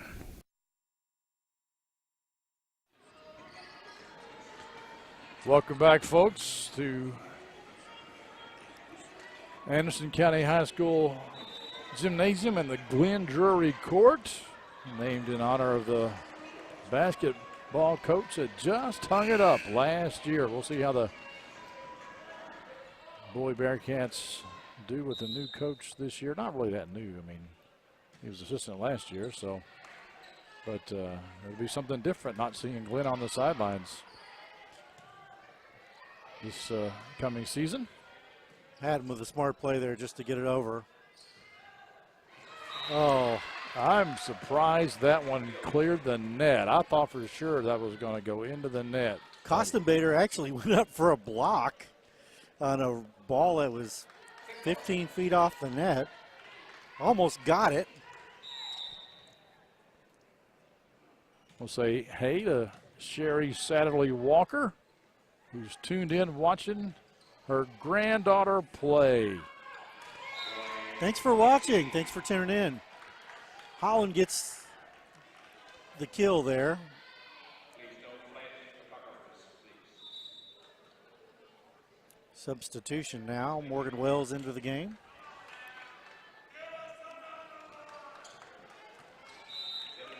Welcome back, folks, to Anderson County High School Gymnasium and the Glenn Drury Court, named in honor of the basketball coach that just hung it up last year. We'll see how the boy Bearcats do with the new coach this year. Not really that new. I mean, he was assistant last year, so. But it'll be something different not seeing Glenn on the sidelines this coming season. Had him with a smart play there just to get it over. Oh, I'm surprised that one cleared the net. I thought for sure that was going to go into the net. Costenbader actually went up for a block on a ball that was 15 feet off the net. Almost got it. We'll say hey to Sherry Satterley Walker, who's tuned in watching her granddaughter play. Thanks for watching. Thanks for tuning in. Holland gets the kill there. Substitution now. Morgan Wells into the game.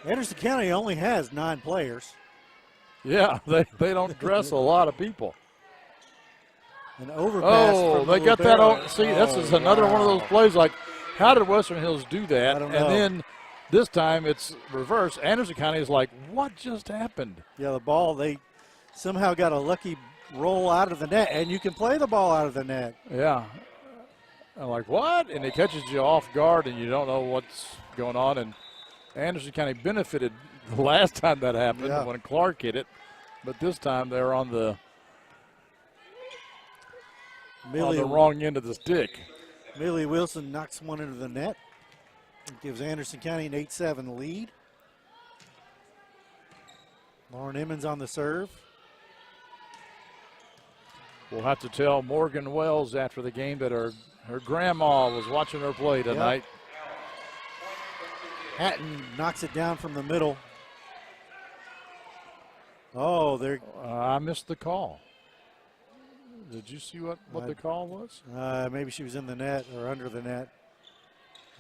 Anderson County only has 9 players. Yeah, they don't dress a lot of people. An overpass. Oh, from they got Libero. that. See, this is another one of those plays like, how did Western Hills do that? I don't And know. then this time it's reverse. Anderson County is like, what just happened? Yeah, the ball, they somehow got a lucky roll out of the net, and you can play the ball out of the net. Yeah. I'm like, what? And it catches you off guard, and you don't know what's going on. And Anderson County benefited the last time that happened when Clark hit it. But this time they're on the wrong end of the stick. Millie Wilson knocks one into the net. It gives Anderson County an 8-7 lead. Lauren Emmons on the serve. We'll have to tell Morgan Wells after the game that her grandma was watching her play tonight. Hatton knocks it down from the middle. Oh, there. I missed the call. Did you see what the call was? Maybe she was in the net or under the net.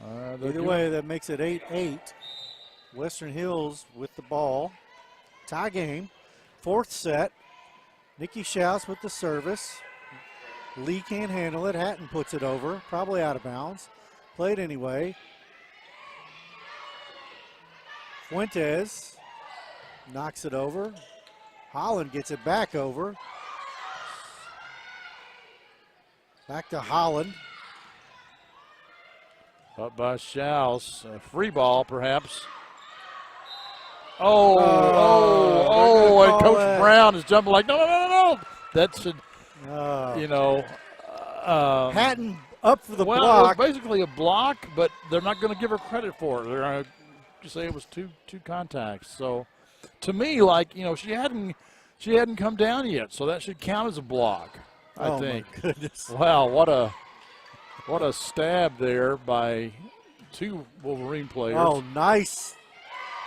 Either Either way, that makes it 8-8. Western Hills with the ball. Tie game. 4th set. Nikki Schaus with the service. Lee can't handle it. Hatton puts it over. Probably out of bounds. Played anyway. Fuentes knocks it over. Holland gets it back over. Back to Holland. Up by Schaus. A free ball, perhaps. Oh, and Coach Brown is jumping like, no. That should, Hatton up for the well, block. it was basically a block, but they're not going to give her credit for it. They're going to say it was two contacts. So, to me, she hadn't come down yet, so that should count as a block, I think. My goodness. Wow, what a stab there by 2 Wolverine players. Oh, nice.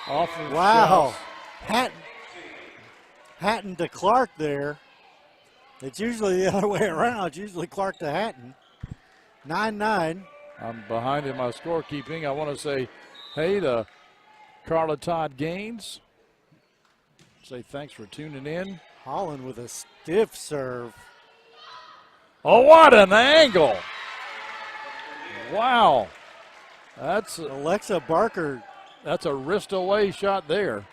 Off of Wow. Schaus. Hatton to Clark there. It's usually the other way around. It's usually Clark to Hatton. 9-9. I'm behind in my scorekeeping. I want to say hey to Carla Todd Gaines. Say thanks for tuning in. Holland with a stiff serve. Oh, what an angle. Wow. That's Alexa Barker. That's a wrist away shot there.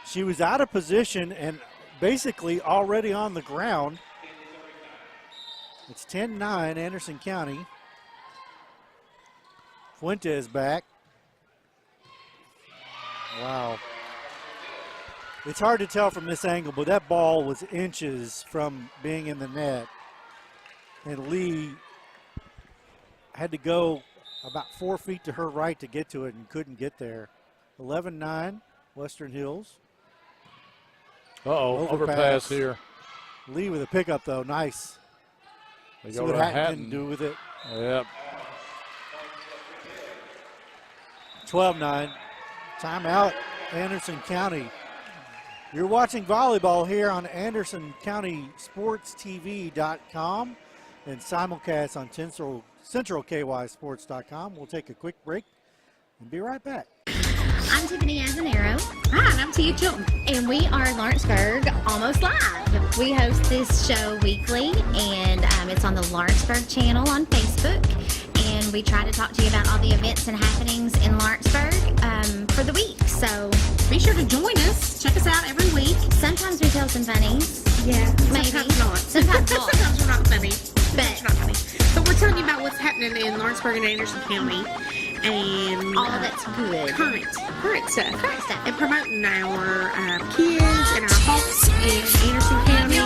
She was out of position and basically already on the ground. It's 10-9, Anderson County. Fuentes back. Wow. It's hard to tell from this angle, but that ball was inches from being in the net. And Lee had to go about 4 feet to her right to get to it and couldn't get there. 11-9, Western Hills. Overpass here. Lee with a pickup, though. Nice. They See go what to Hatton can do with it. Yep. 12-9. Timeout, Anderson County. You're watching volleyball here on AndersonCountySportsTV.com and simulcast on CentralKYSports.com. We'll take a quick break and be right back. I'm Tiffany Avanero, Hi, and I'm Tia Chilton. and we are Lawrenceburg Almost Live. We host this show weekly, and it's on the Lawrenceburg channel on Facebook. And we try to talk to you about all the events and happenings in Lawrenceburg for the week. So Be sure to join us. Check us out every week. sometimes we tell some funnies. Yeah, Maybe. sometimes not. Sometimes not. Sometimes we're not funny. But- Sometimes we're not funny. But we're telling you about what's happening in Lawrenceburg and Anderson County, and All that's good. current stuff. Current stuff. And promoting our kids and our Hawks in Anderson County,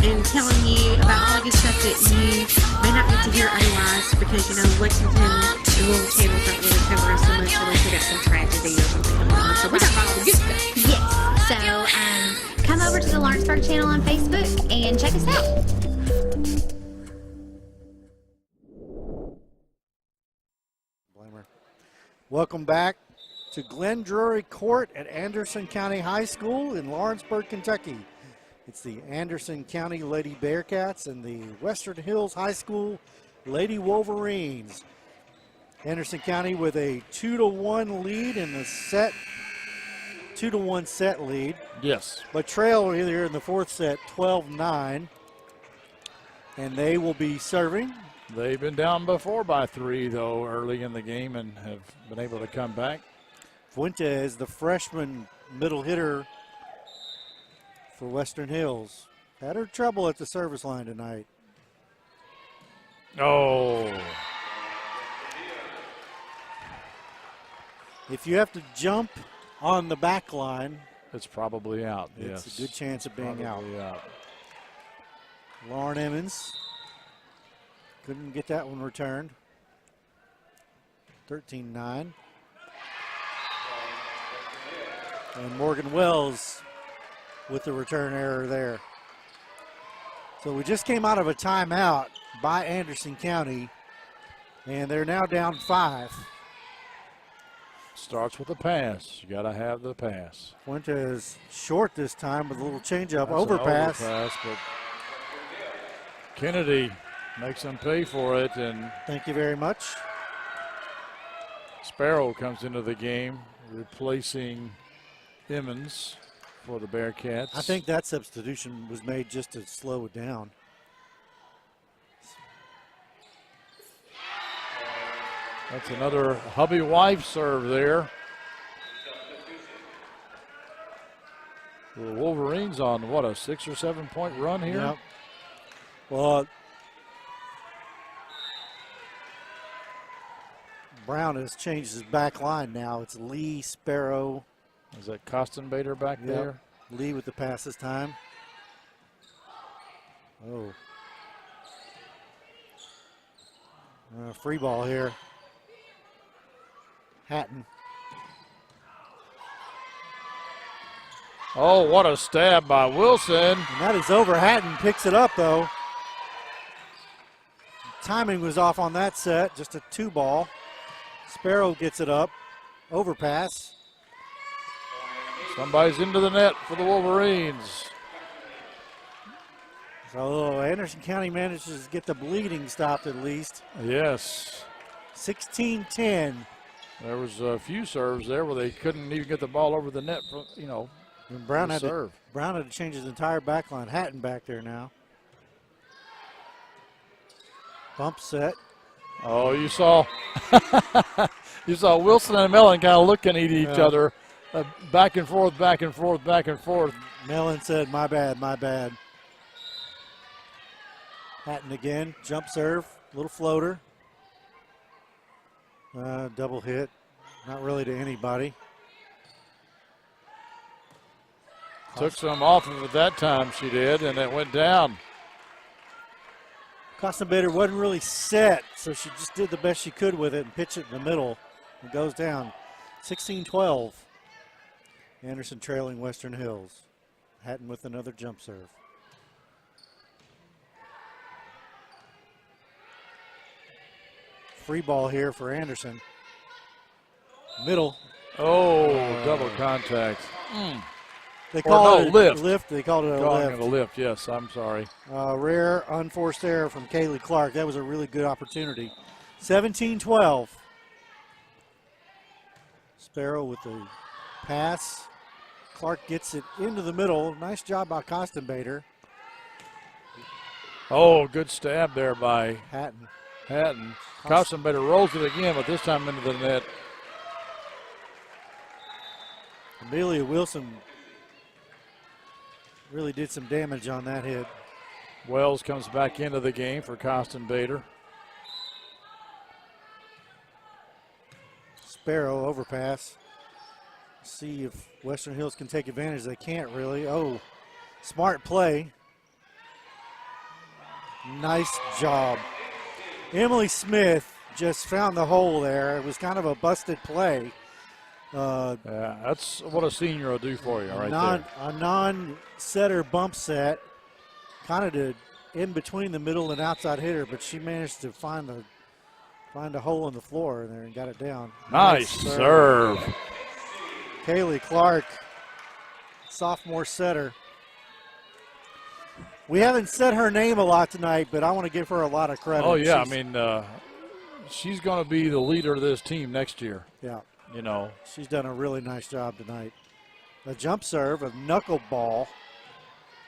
and telling you about all the good stuff that you may not get to hear otherwise, because Lexington and little channels don't really cover us so much unless we got some tragedy or something going on. So we got all the good stuff. Yes. So come over to the Lawrenceburg channel on Facebook and check us out. Welcome back to Glen Drury Court at Anderson County High School in Lawrenceburg, Kentucky. It's the Anderson County Lady Bearcats and the Western Hills High School Lady Wolverines. Anderson County with a 2-1 lead in the set, 2-1 set lead. Yes. But trail here in the fourth set, 12-9. And they will be serving. They've been down before by 3, though, early in the game and have been able to come back. Fuentes, the freshman middle hitter for Western Hills, had her trouble at the service line tonight. Oh. If you have to jump on the back line, It's probably out, it's yes. a good chance of being Probably out. Lauren Emmons couldn't get that one returned. 13-9. And Morgan Wells with the return error there. So we just came out of a timeout by Anderson County, and they're now down 5. Starts with a pass. You got to have the pass. Fuentes short this time with a little changeup. That's an Overpass. overpass, but Kennedy makes them pay for it, and Thank you very much. Sparrow comes into the game, replacing Emmons for the Bearcats. I think that substitution was made just to slow it down. That's another hubby-wife serve there. The Wolverines on, what, a 6 or 7 point run here? Yep. Well, Brown has changed his back line now. It's Lee, Sparrow. Is that Kostenbader back there? Lee with the pass this time. Oh. Free ball here. Hatton. Oh, what a stab by Wilson. And that is over. Hatton picks it up, though. Timing was off on that set. Just a 2-ball. Sparrow gets it up. Overpass. Somebody's into the net for the Wolverines. So Anderson County manages to get the bleeding stopped at least. Yes. 16-10. There was a few serves there where they couldn't even get the ball over the net, for, you know, And Brown to had serve. Brown had to change his entire back line. Hatton back there now. Bump set. Oh, you saw Wilson and Mellon kind of looking at each other, back and forth, back and forth, back and forth. Mellon said, my bad, my bad. Hatton again, jump serve, little floater. Double hit, not really to anybody. Took some off of it that time, she did, and it went down. Kostenbader wasn't really set, so she just did the best she could with it and pitched it in the middle. It goes down. 16-12. Anderson trailing Western Hills. Hatton with another jump serve. Free ball here for Anderson. Middle. Oh, double contact. They call it a lift. lift. They called it a Calling lift. it a lift, yes, I'm sorry. Rare unforced error from Kaylee Clark. That was a really good opportunity. 17-12. Sparrow with the pass. Clark gets it into the middle. Nice job by Kostenbader. Oh, good stab there by Hatton. Kostenbader rolls it again, but this time into the net. Amelia Wilson really did some damage on that hit. Wells comes back into the game for Kostenbader. Sparrow overpass. See if Western Hills can take advantage. They can't really. Oh, smart play. Nice job. Emily Smith just found the hole there. It was kind of a busted play. Yeah, that's what a senior will do for you right there. A non-setter bump set, kind of in between the middle and outside hitter, but she managed to find a hole in the floor there and got it down. Nice serve. Kaylee Clark, sophomore setter. We haven't said her name a lot tonight, but I want to give her a lot of credit. Oh, yeah. She's going to be the leader of this team next year. Yeah. She's done a really nice job tonight. A jump serve, a knuckleball.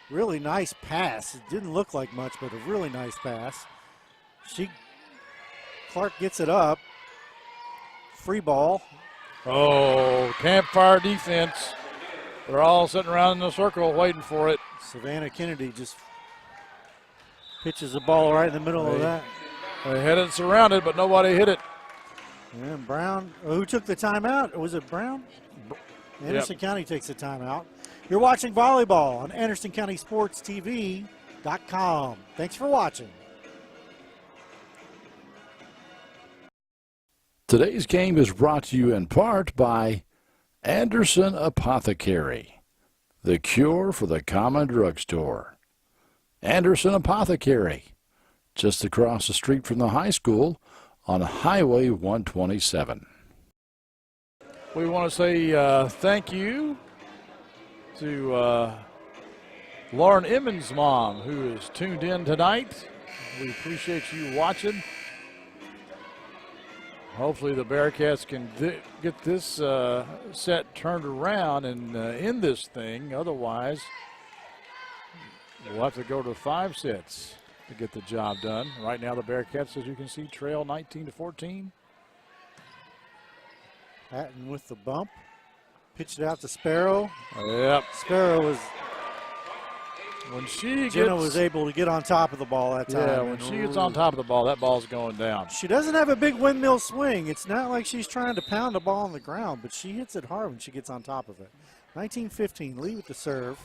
Really nice pass. It didn't look like much, but a really nice pass. Clark gets it up. Free ball. Oh, campfire defense. They're all sitting around in a circle waiting for it. Savannah Kennedy just pitches the ball right in the middle of that. They had it surrounded, but nobody hit it. And Brown, who took the timeout? Was it Brown? Anderson County takes the timeout. You're watching volleyball on AndersonCountySportsTV.com. Thanks for watching. Today's game is brought to you in part by Anderson Apothecary, the cure for the common drugstore. Anderson Apothecary, just across the street from the high school on Highway 127. We want to say thank you to Lauren Emmons' mom, who is tuned in tonight. We appreciate you watching. Hopefully the Bearcats can get this set turned around and end this thing. Otherwise, we'll have to go to 5 sets to get the job done. Right now the Bearcats, as you can see, trail 19-14. Hatton with the bump. Pitched it out to Sparrow. Yep. Sparrow was... Jenna was able to get on top of the ball that time. Yeah, when she gets on top of the ball, that ball's going down. She doesn't have a big windmill swing. It's not like she's trying to pound the ball on the ground, but she hits it hard when she gets on top of it. 19-15, Lee with the serve.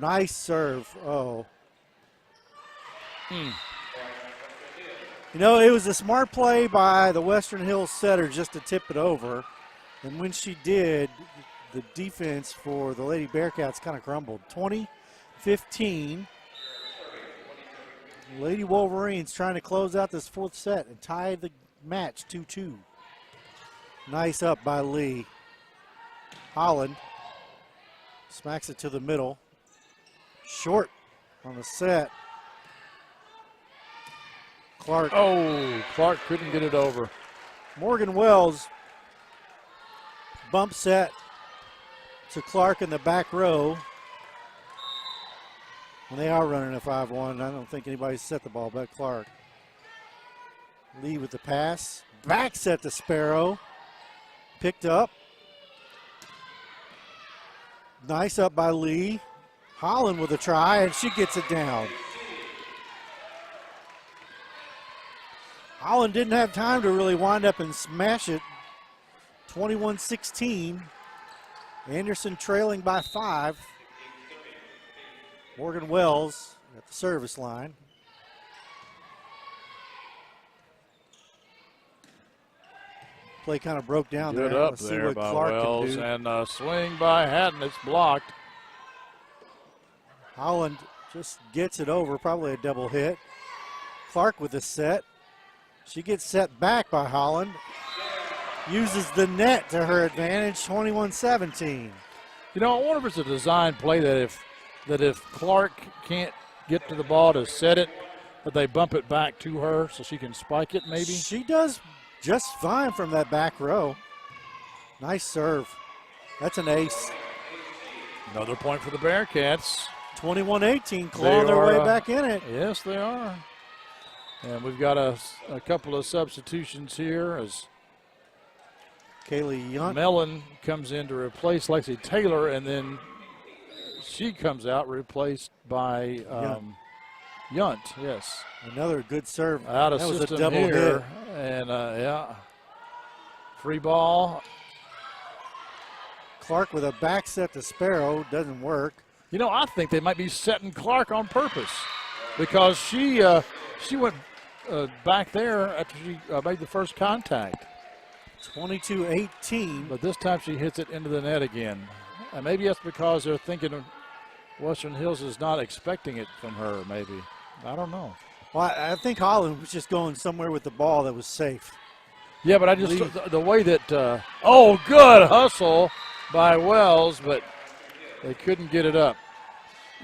Nice serve. Oh. It was a smart play by the Western Hills setter just to tip it over. And when she did, the defense for the Lady Bearcats kind of crumbled. 20-15. Lady Wolverines trying to close out this 4th set and tie the match 2-2. Nice up by Lee. Holland smacks it to the middle. Short on the set. Clark. Oh, Clark couldn't get it over. Morgan Wells bump set to Clark in the back row. And they are running a 5-1. I don't think anybody's set the ball but Clark. Lee with the pass. Back set to Sparrow. Picked up. Nice up by Lee. Holland with a try, and she gets it down. Holland didn't have time to really wind up and smash it. 21-16. Anderson trailing by 5. Morgan Wells at the service line. Play kind of broke down Good there. up Let's there see what by Clark Wells, can do. and a swing by Hatton. It's blocked. Holland just gets it over, probably a double hit. Clark with the set. She gets set back by Holland. Uses the net to her advantage, 21-17. I wonder if it's a design play that if Clark can't get to the ball to set it, that they bump it back to her so she can spike it maybe. She does just fine from that back row. Nice serve. That's an ace. Another point for the Bearcats. 21-18, clawing their way back in it. Yes, they are. And we've got a couple of substitutions here as Kaylee Yunt. Mellon comes in to replace Lexi Taylor, and then she comes out replaced by Yunt. Yes. Another good serve. Out of that system was a double here. hit. And, free ball. Clark with a back set to Sparrow. Doesn't work. I think they might be setting Clark on purpose because she went back there after she made the first contact. 22-18. But this time she hits it into the net again. And maybe that's because they're thinking Western Hills is not expecting it from her, maybe. I don't know. Well, I think Holland was just going somewhere with the ball that was safe. Yeah, but I just, the way that, good hustle by Wells, but they couldn't get it up.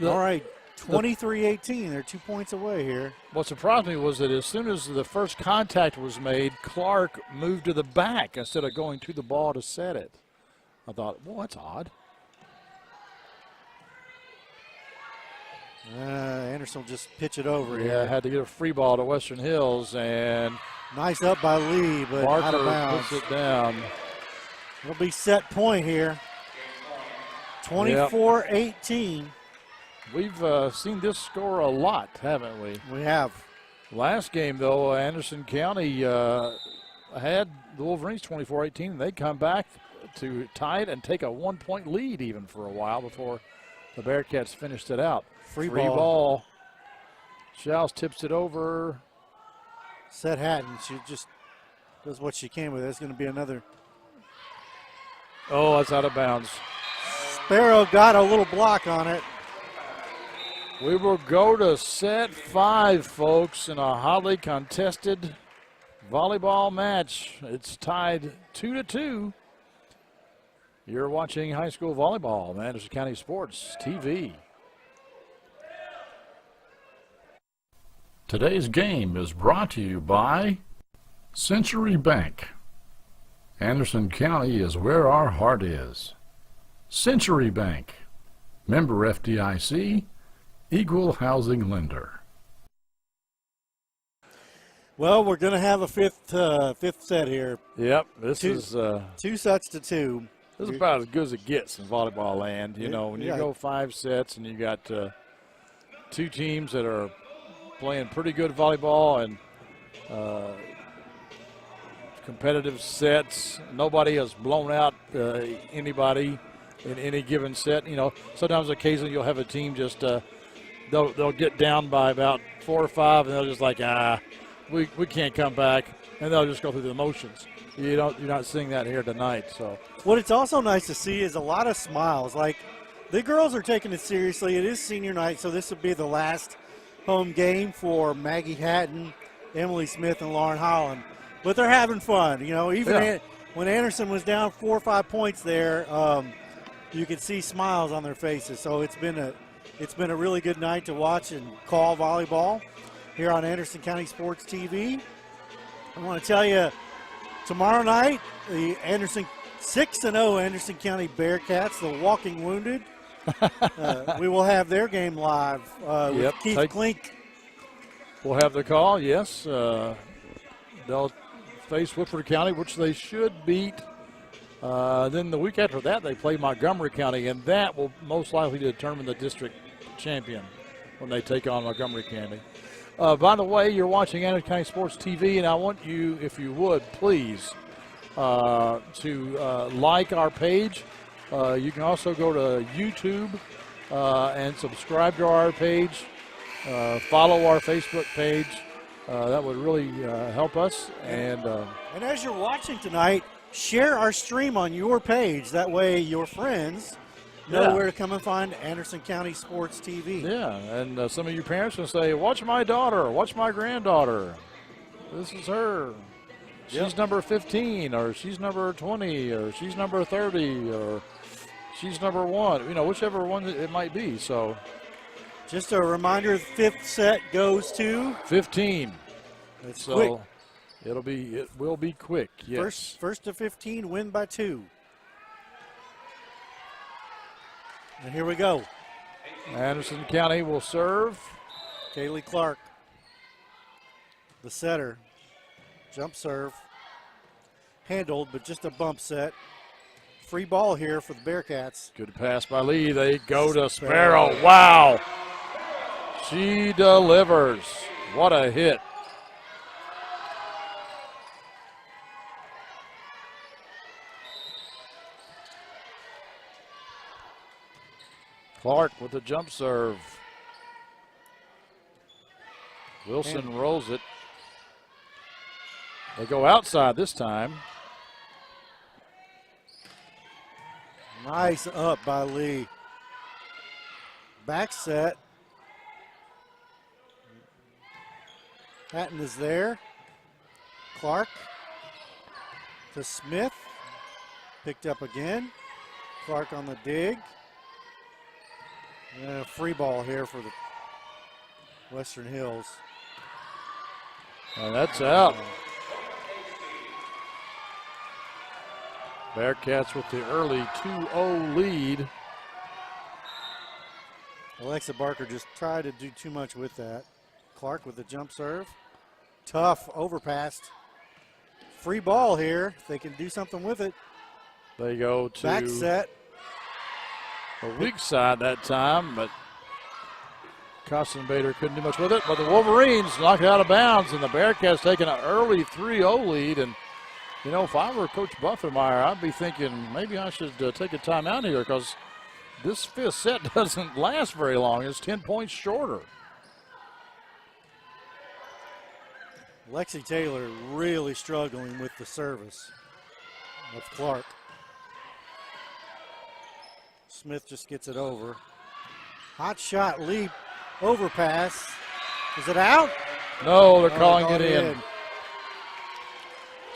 All right, 23-18. They're 2 points away here. What surprised me was that as soon as the first contact was made, Clark moved to the back instead of going to the ball to set it. I thought, well, that's odd. Anderson will just pitch it over Yeah, here. had to get a free ball to Western Hills, and Nice up by Lee, but out of Barker bounds. puts it down. It'll be set point here. 24-18. We've seen this score a lot, haven't we? We have. Last game, though, Anderson County had the Wolverines 24-18, and they come back to tie it and take a 1-point lead even for a while before the Bearcats finished it out. Free ball. ball. Schaus tips it over. Set Hatton. She just does what she can with it. It's going to be another. Oh, that's out of bounds. Sparrow got a little block on it. We will go to set 5, folks, in a hotly contested volleyball match. It's tied 2-2. You're watching high school volleyball on Anderson County Sports TV. Today's game is brought to you by Century Bank. Anderson County is where our heart is. Century Bank, member FDIC, equal housing lender. Well, we're going to have a fifth set here. Yep, this Two- is 2 sets to 2. this is about as good as it gets in volleyball land. You know, when you Yeah. go 5 sets and you got 2 teams that are playing pretty good volleyball and competitive sets. Nobody has blown out anybody in any given set. You know, sometimes occasionally you'll have a team just they'll get down by about 4 or 5 and they'll just like we can't come back, and they'll just go through the motions. You're not seeing that here tonight. So What it's also nice to see is a lot of smiles. Like, the girls are taking it seriously. It is senior night, so this will be the last home game for Maggie Hatton, Emily Smith, and Lauren Holland. But they're having fun. You know, even Yeah. when Anderson was down 4 or 5 points there, you could see smiles on their faces. So it's been a really good night to watch and call volleyball here on Anderson County Sports TV. I want to tell you, tomorrow night, the 6-0 Anderson County Bearcats, the Walking Wounded, we will have their game live with Yep, Keith Klink. we'll have the call. Yes, they'll face Woodford County, which they should beat. Then the week after that, they play Montgomery County, and that will most likely determine the district champion when they take on Montgomery County. By the way, you're watching Anderson County Sports TV, and I want you, if you would, please, to like our page. You can also go to YouTube and subscribe to our page. Follow our Facebook page. That would really help us. And as you're watching tonight, share our stream on your page. That way your friends know Yeah. where to come and find Anderson County Sports TV. yeah, and some of you parents will say, watch my daughter, watch my granddaughter. This is her. She's Yep. number 15, or she's number 20, or she's number 30, or she's number 1. You know, whichever one it might be. So Just a reminder, the 5th set goes to 15. it's So quick. it will be quick. Yes. First to 15, win by 2. And here we go. Anderson County will serve. Kaylee Clark, the setter. Jump serve. Handled, but just a bump set. Free ball here for the Bearcats. Good pass by Lee. They go to Sparrow. Wow. She delivers. What a hit. Clark with the jump serve. Wilson rolls it. They go outside this time. Nice up by Lee. Back set. Hatton is there. Clark to Smith. Picked up again. Clark on the dig. Free ball here for the Western Hills. And that's out. Bearcats with the early 2-0 lead. Alexa Barker just tried to do too much with that. Clark with the jump serve. Tough overpass. Free ball here. If they can do something with it. They go to Back set. the weak side that time, but Bader couldn't do much with it. But the Wolverines knocked it out of bounds, and the Bearcats taking an early 3-0 lead. And, you know, if I were Coach Buffenmeyer, I'd be thinking maybe I should take a timeout here because this fifth set doesn't last very long. It's 10 points shorter. Lexi Taylor really struggling with the service of Clark. Smith just gets it over. Hot shot leap, overpass. Is it out? No, they're calling it in.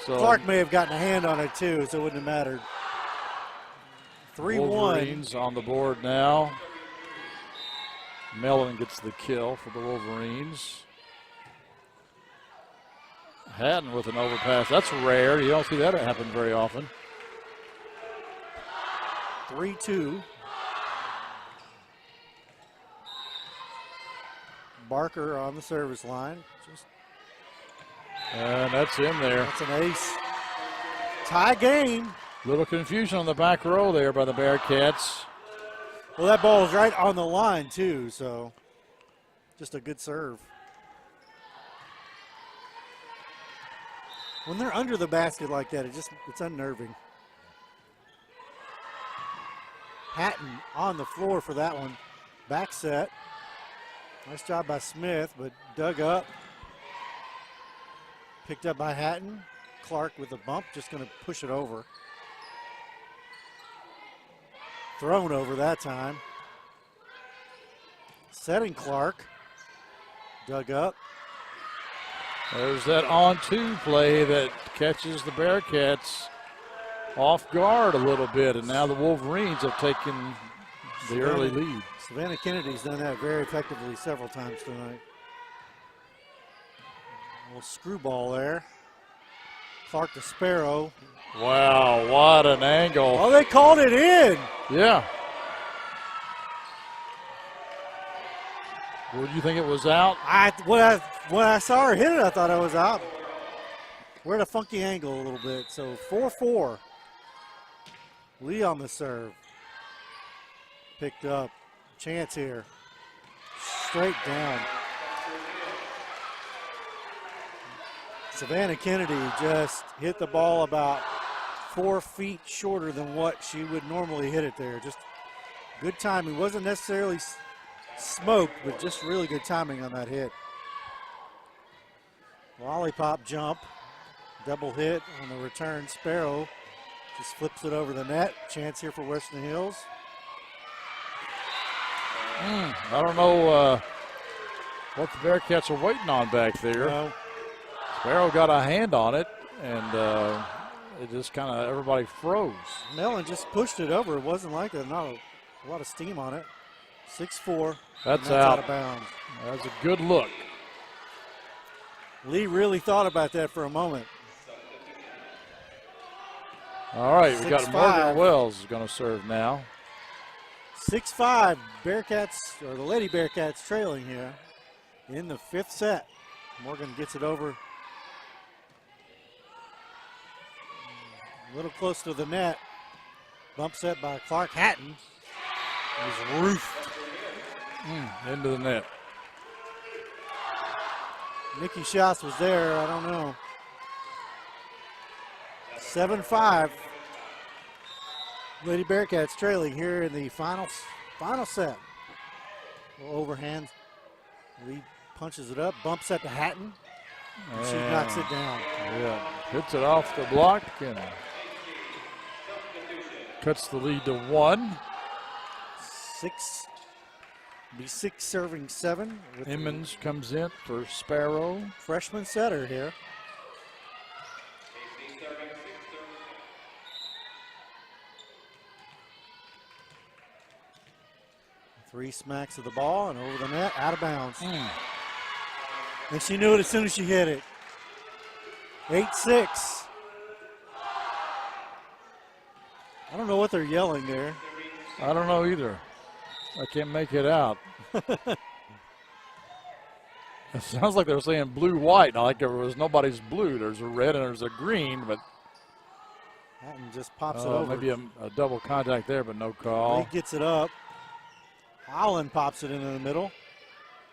So Clark may have gotten a hand on it too, so it wouldn't have mattered. 3-1. Wolverines on the board now. Mellon gets the kill for the Wolverines. Hatton with an overpass. That's rare. You don't see that happen very often. 3-2. Barker on the service line. And that's in there. That's an ace. Tie game. Little confusion on the back row there by the Bearcats. Well, that ball is right on the line, too, so just a good serve. When they're under the basket like that, it's unnerving. Hatton on the floor for that one. Back set. Nice job by Smith, but dug up. Picked up by Hatton. Clark with a bump, just going to push it over. Thrown over that time. Setting Clark. Dug up. There's that on-two play that catches the Bearcats off guard a little bit, and now the Wolverines have taken the early lead. Savannah Kennedy's done that very effectively several times tonight. A little screwball there. Clark to Sparrow. Wow, what an angle. Oh, they called it in. Yeah. Would you think it was out? When I saw her hit it, I thought I was out. We're at a funky angle a little bit. So 4-4. Lee on the serve. Picked up. Chance here. Straight down. Savannah Kennedy just hit the ball about 4 feet shorter than what she would normally hit it there. Just good timing. Wasn't necessarily smoked, but just really good timing on that hit. Lollipop jump. Double hit on the return. Sparrow just flips it over the net. Chance here for Western Hills. I don't know what the Bearcats are waiting on back there. No. Sparrow got a hand on it, and it just kind of, everybody froze. Mellon just pushed it over. It wasn't like that. Not a lot of steam on it. 6-4. That's out of bounds. That was a good look. Lee really thought about that for a moment. All right, we got 6-5. Morgan Wells going to serve now. 6-5. Bearcats, or the Lady Bearcats, trailing here in the fifth set. Morgan gets it over. A little close to the net. Bump set by Clark. Hatton is roofed. Into the net. Nikki Schaus was there. I don't know. 7-5. Lady Bearcats trailing here in the final set. Overhand. Lee punches it up. Bump set to Hatton. And she knocks it down. Yeah, hits it off the block and cuts the lead to 1. 6 serving 7. Emmons comes in for Sparrow. Freshman setter here. Three smacks of the ball and over the net, out of bounds. And she knew it as soon as she hit it. 8-6. I don't know what they're yelling there. I don't know either. I can't make it out. It sounds like they're saying blue-white. Not like there was nobody's blue. There's a red and there's a green, but Hatton just pops it over. maybe a double contact there, but no call. He gets it up. Holland pops it into the middle.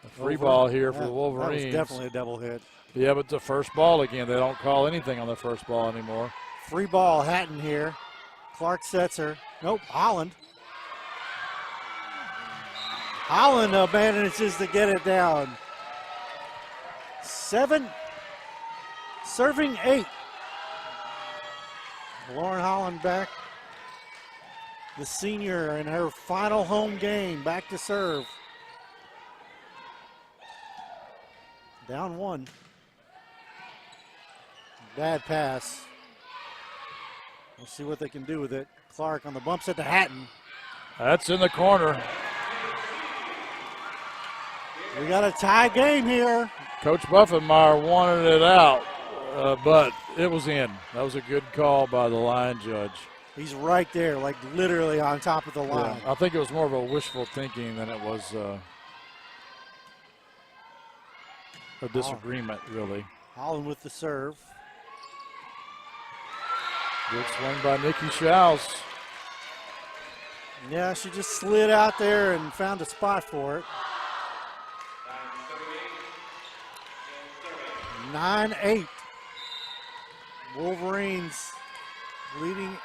A free ball here for the That Wolverines. was definitely a double hit. Yeah, but the first ball again. They don't call anything on the first ball anymore. Free ball, Hatton here. Clark sets her. Nope, Holland. Holland manages to get it down. 7, serving 8. Lauren Holland back. The senior in her final home game, back to serve. Down 1. Bad pass. We'll see what they can do with it. Clark on the bump set to Hatton. That's in the corner. We got a tie game here. Coach Buffenmeyer wanted it out, but it was in. That was a good call by the line judge. He's right there, like literally on top of the line. Yeah, I think it was more of a wishful thinking than it was a disagreement, really. Holland with the serve. Good swing by Nikki Schaus. Yeah, she just slid out there and found a spot for it. 9-8. Wolverines leading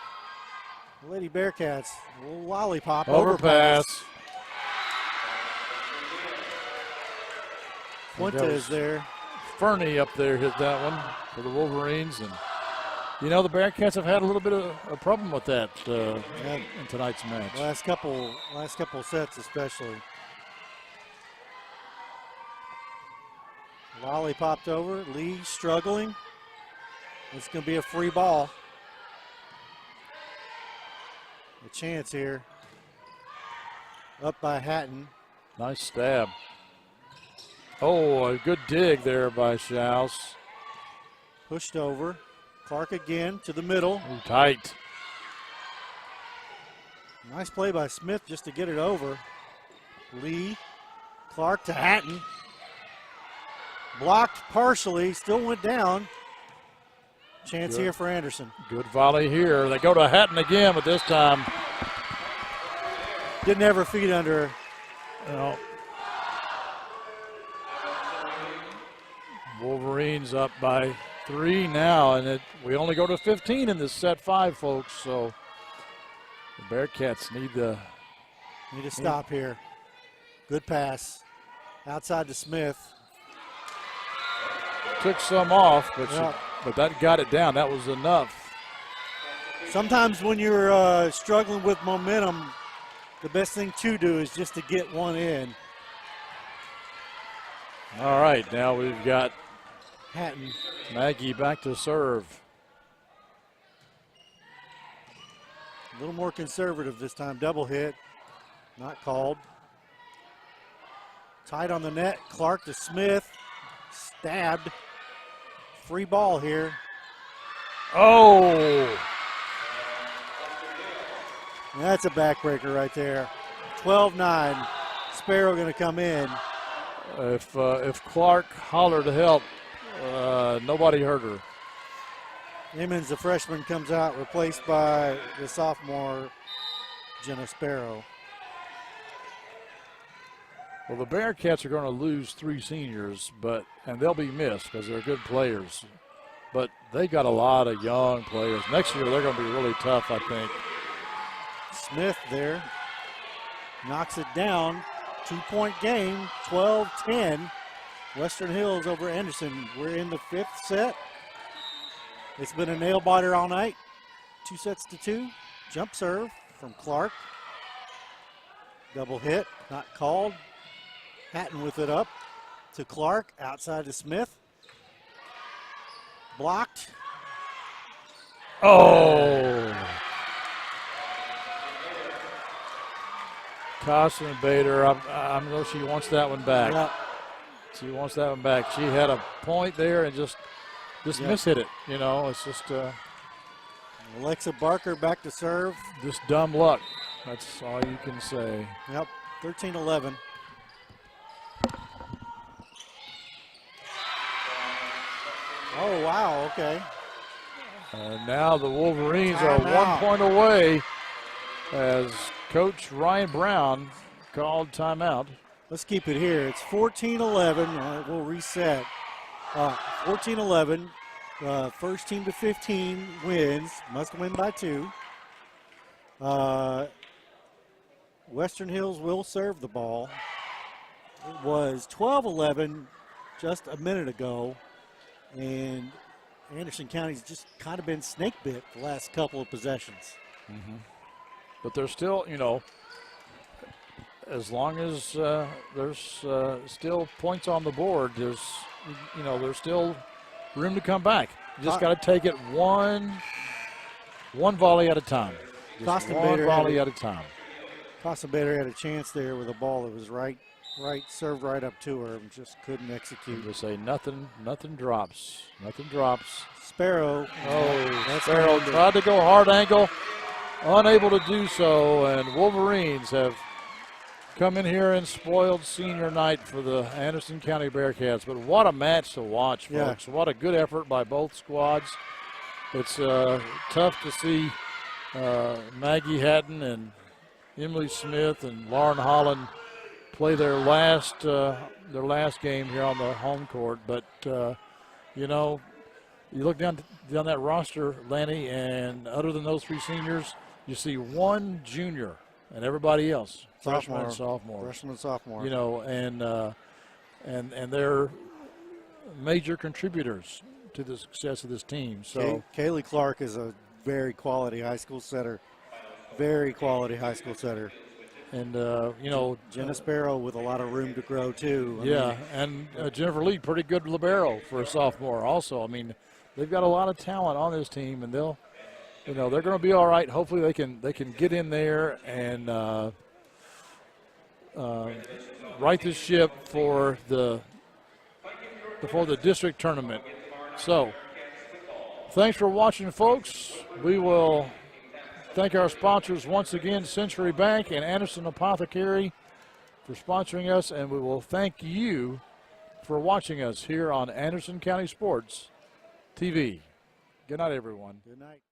Lady Bearcats. A little lollipop. Overpass. Fuentes there. Fernie up there hit that one for the Wolverines. And, you know, the Bearcats have had a little bit of a problem with that in tonight's match. Last couple sets especially. Lolly popped over. Lee struggling. It's going to be a free ball. A chance here. Up by Hatton. Nice stab. Oh, a good dig there by Schaus. Pushed over. Clark again to the middle. Ooh, tight. Nice play by Smith just to get it over. Lee. Clark to Hatton. Blocked partially. Still went down. Chance here for Anderson. Good volley here. They go to Hatton again, but this time, Didn't have her feet under her. you know, Wolverines up by 3 now, and we only go to 15 in this set 5, folks. So the Bearcats need Need to stop here. Good pass. Outside to Smith. took some off, but Yeah. but that got it down. That was enough. Sometimes when you're struggling with momentum, the best thing to do is just to get one in. All right, now we've got Hatton. Maggie back to serve. A little more conservative this time. Double hit. Not called. Tight on the net. Clark to Smith. Stabbed. Free ball here. Oh! That's a backbreaker right there. 12-9. Sparrow going to come in. If Clark hollered to help, nobody heard her. Emmons, the freshman, comes out, replaced by the sophomore, Jenna Sparrow. Well, the Bearcats are going to lose 3 seniors, and they'll be missed because they're good players. But they got a lot of young players. Next year, they're going to be really tough, I think. Smith there. Knocks it down. 2-point game, 12-10. Western Hills over Anderson. We're in the 5th set. It's been a nail biter all night. 2-2. Jump serve from Clark. Double hit, not called. Hatton with it up to Clark, outside to Smith. Blocked. Oh! Caution Bader. I know she wants that one back. Yeah. She wants that one back. She had a point there and just mishit it. You know, it's just Alexa Barker back to serve. just dumb luck. That's all you can say. Yep, 13-11. Oh, wow, okay. And now the Wolverines are Timeout. 1 point away as Coach Ryan Brown called timeout. Let's keep it here. It's 14-11. We'll reset. 14-11. First team to 15 wins. Must win by 2. Western Hills will serve the ball. It was 12-11 just a minute ago. And Anderson County's just kind of been snake bit the last couple of possessions. But there's still, you know, as long as there's still points on the board, there's still room to come back. You just got to take it one volley at a time. Just one volley at a time. Costa Bader had a chance there with a ball that was right, served right up to her and just couldn't execute. Just say nothing drops. Nothing drops. Sparrow. That's Sparrow tried to go hard angle, unable to do so, and Wolverines have come in here and spoiled senior night for the Anderson County Bearcats. But what a match to watch, folks. What a good effort by both squads. It's tough to see Maggie Hatton and Emily Smith and Lauren Holland play their last game here on the home court. But, you know, you look down that roster, Lanny, and other than those 3 seniors, you see 1 junior and everybody else. Freshman and sophomore. Freshman and sophomore. You know, and they're major contributors to the success of this team. So Kaylee Clark is a very quality high school setter. Very quality high school setter. And, you know. Jenna Sparrow with a lot of room to grow, too. And Jennifer Lee, pretty good libero for a sophomore also. I mean, they've got a lot of talent on this team, and they're going to be all right. Hopefully they can get in there and right the ship for the district tournament. So, thanks for watching, folks. We will thank our sponsors once again, Century Bank and Anderson Apothecary, for sponsoring us, and we will thank you for watching us here on Anderson County Sports TV. Good night, everyone. Good night.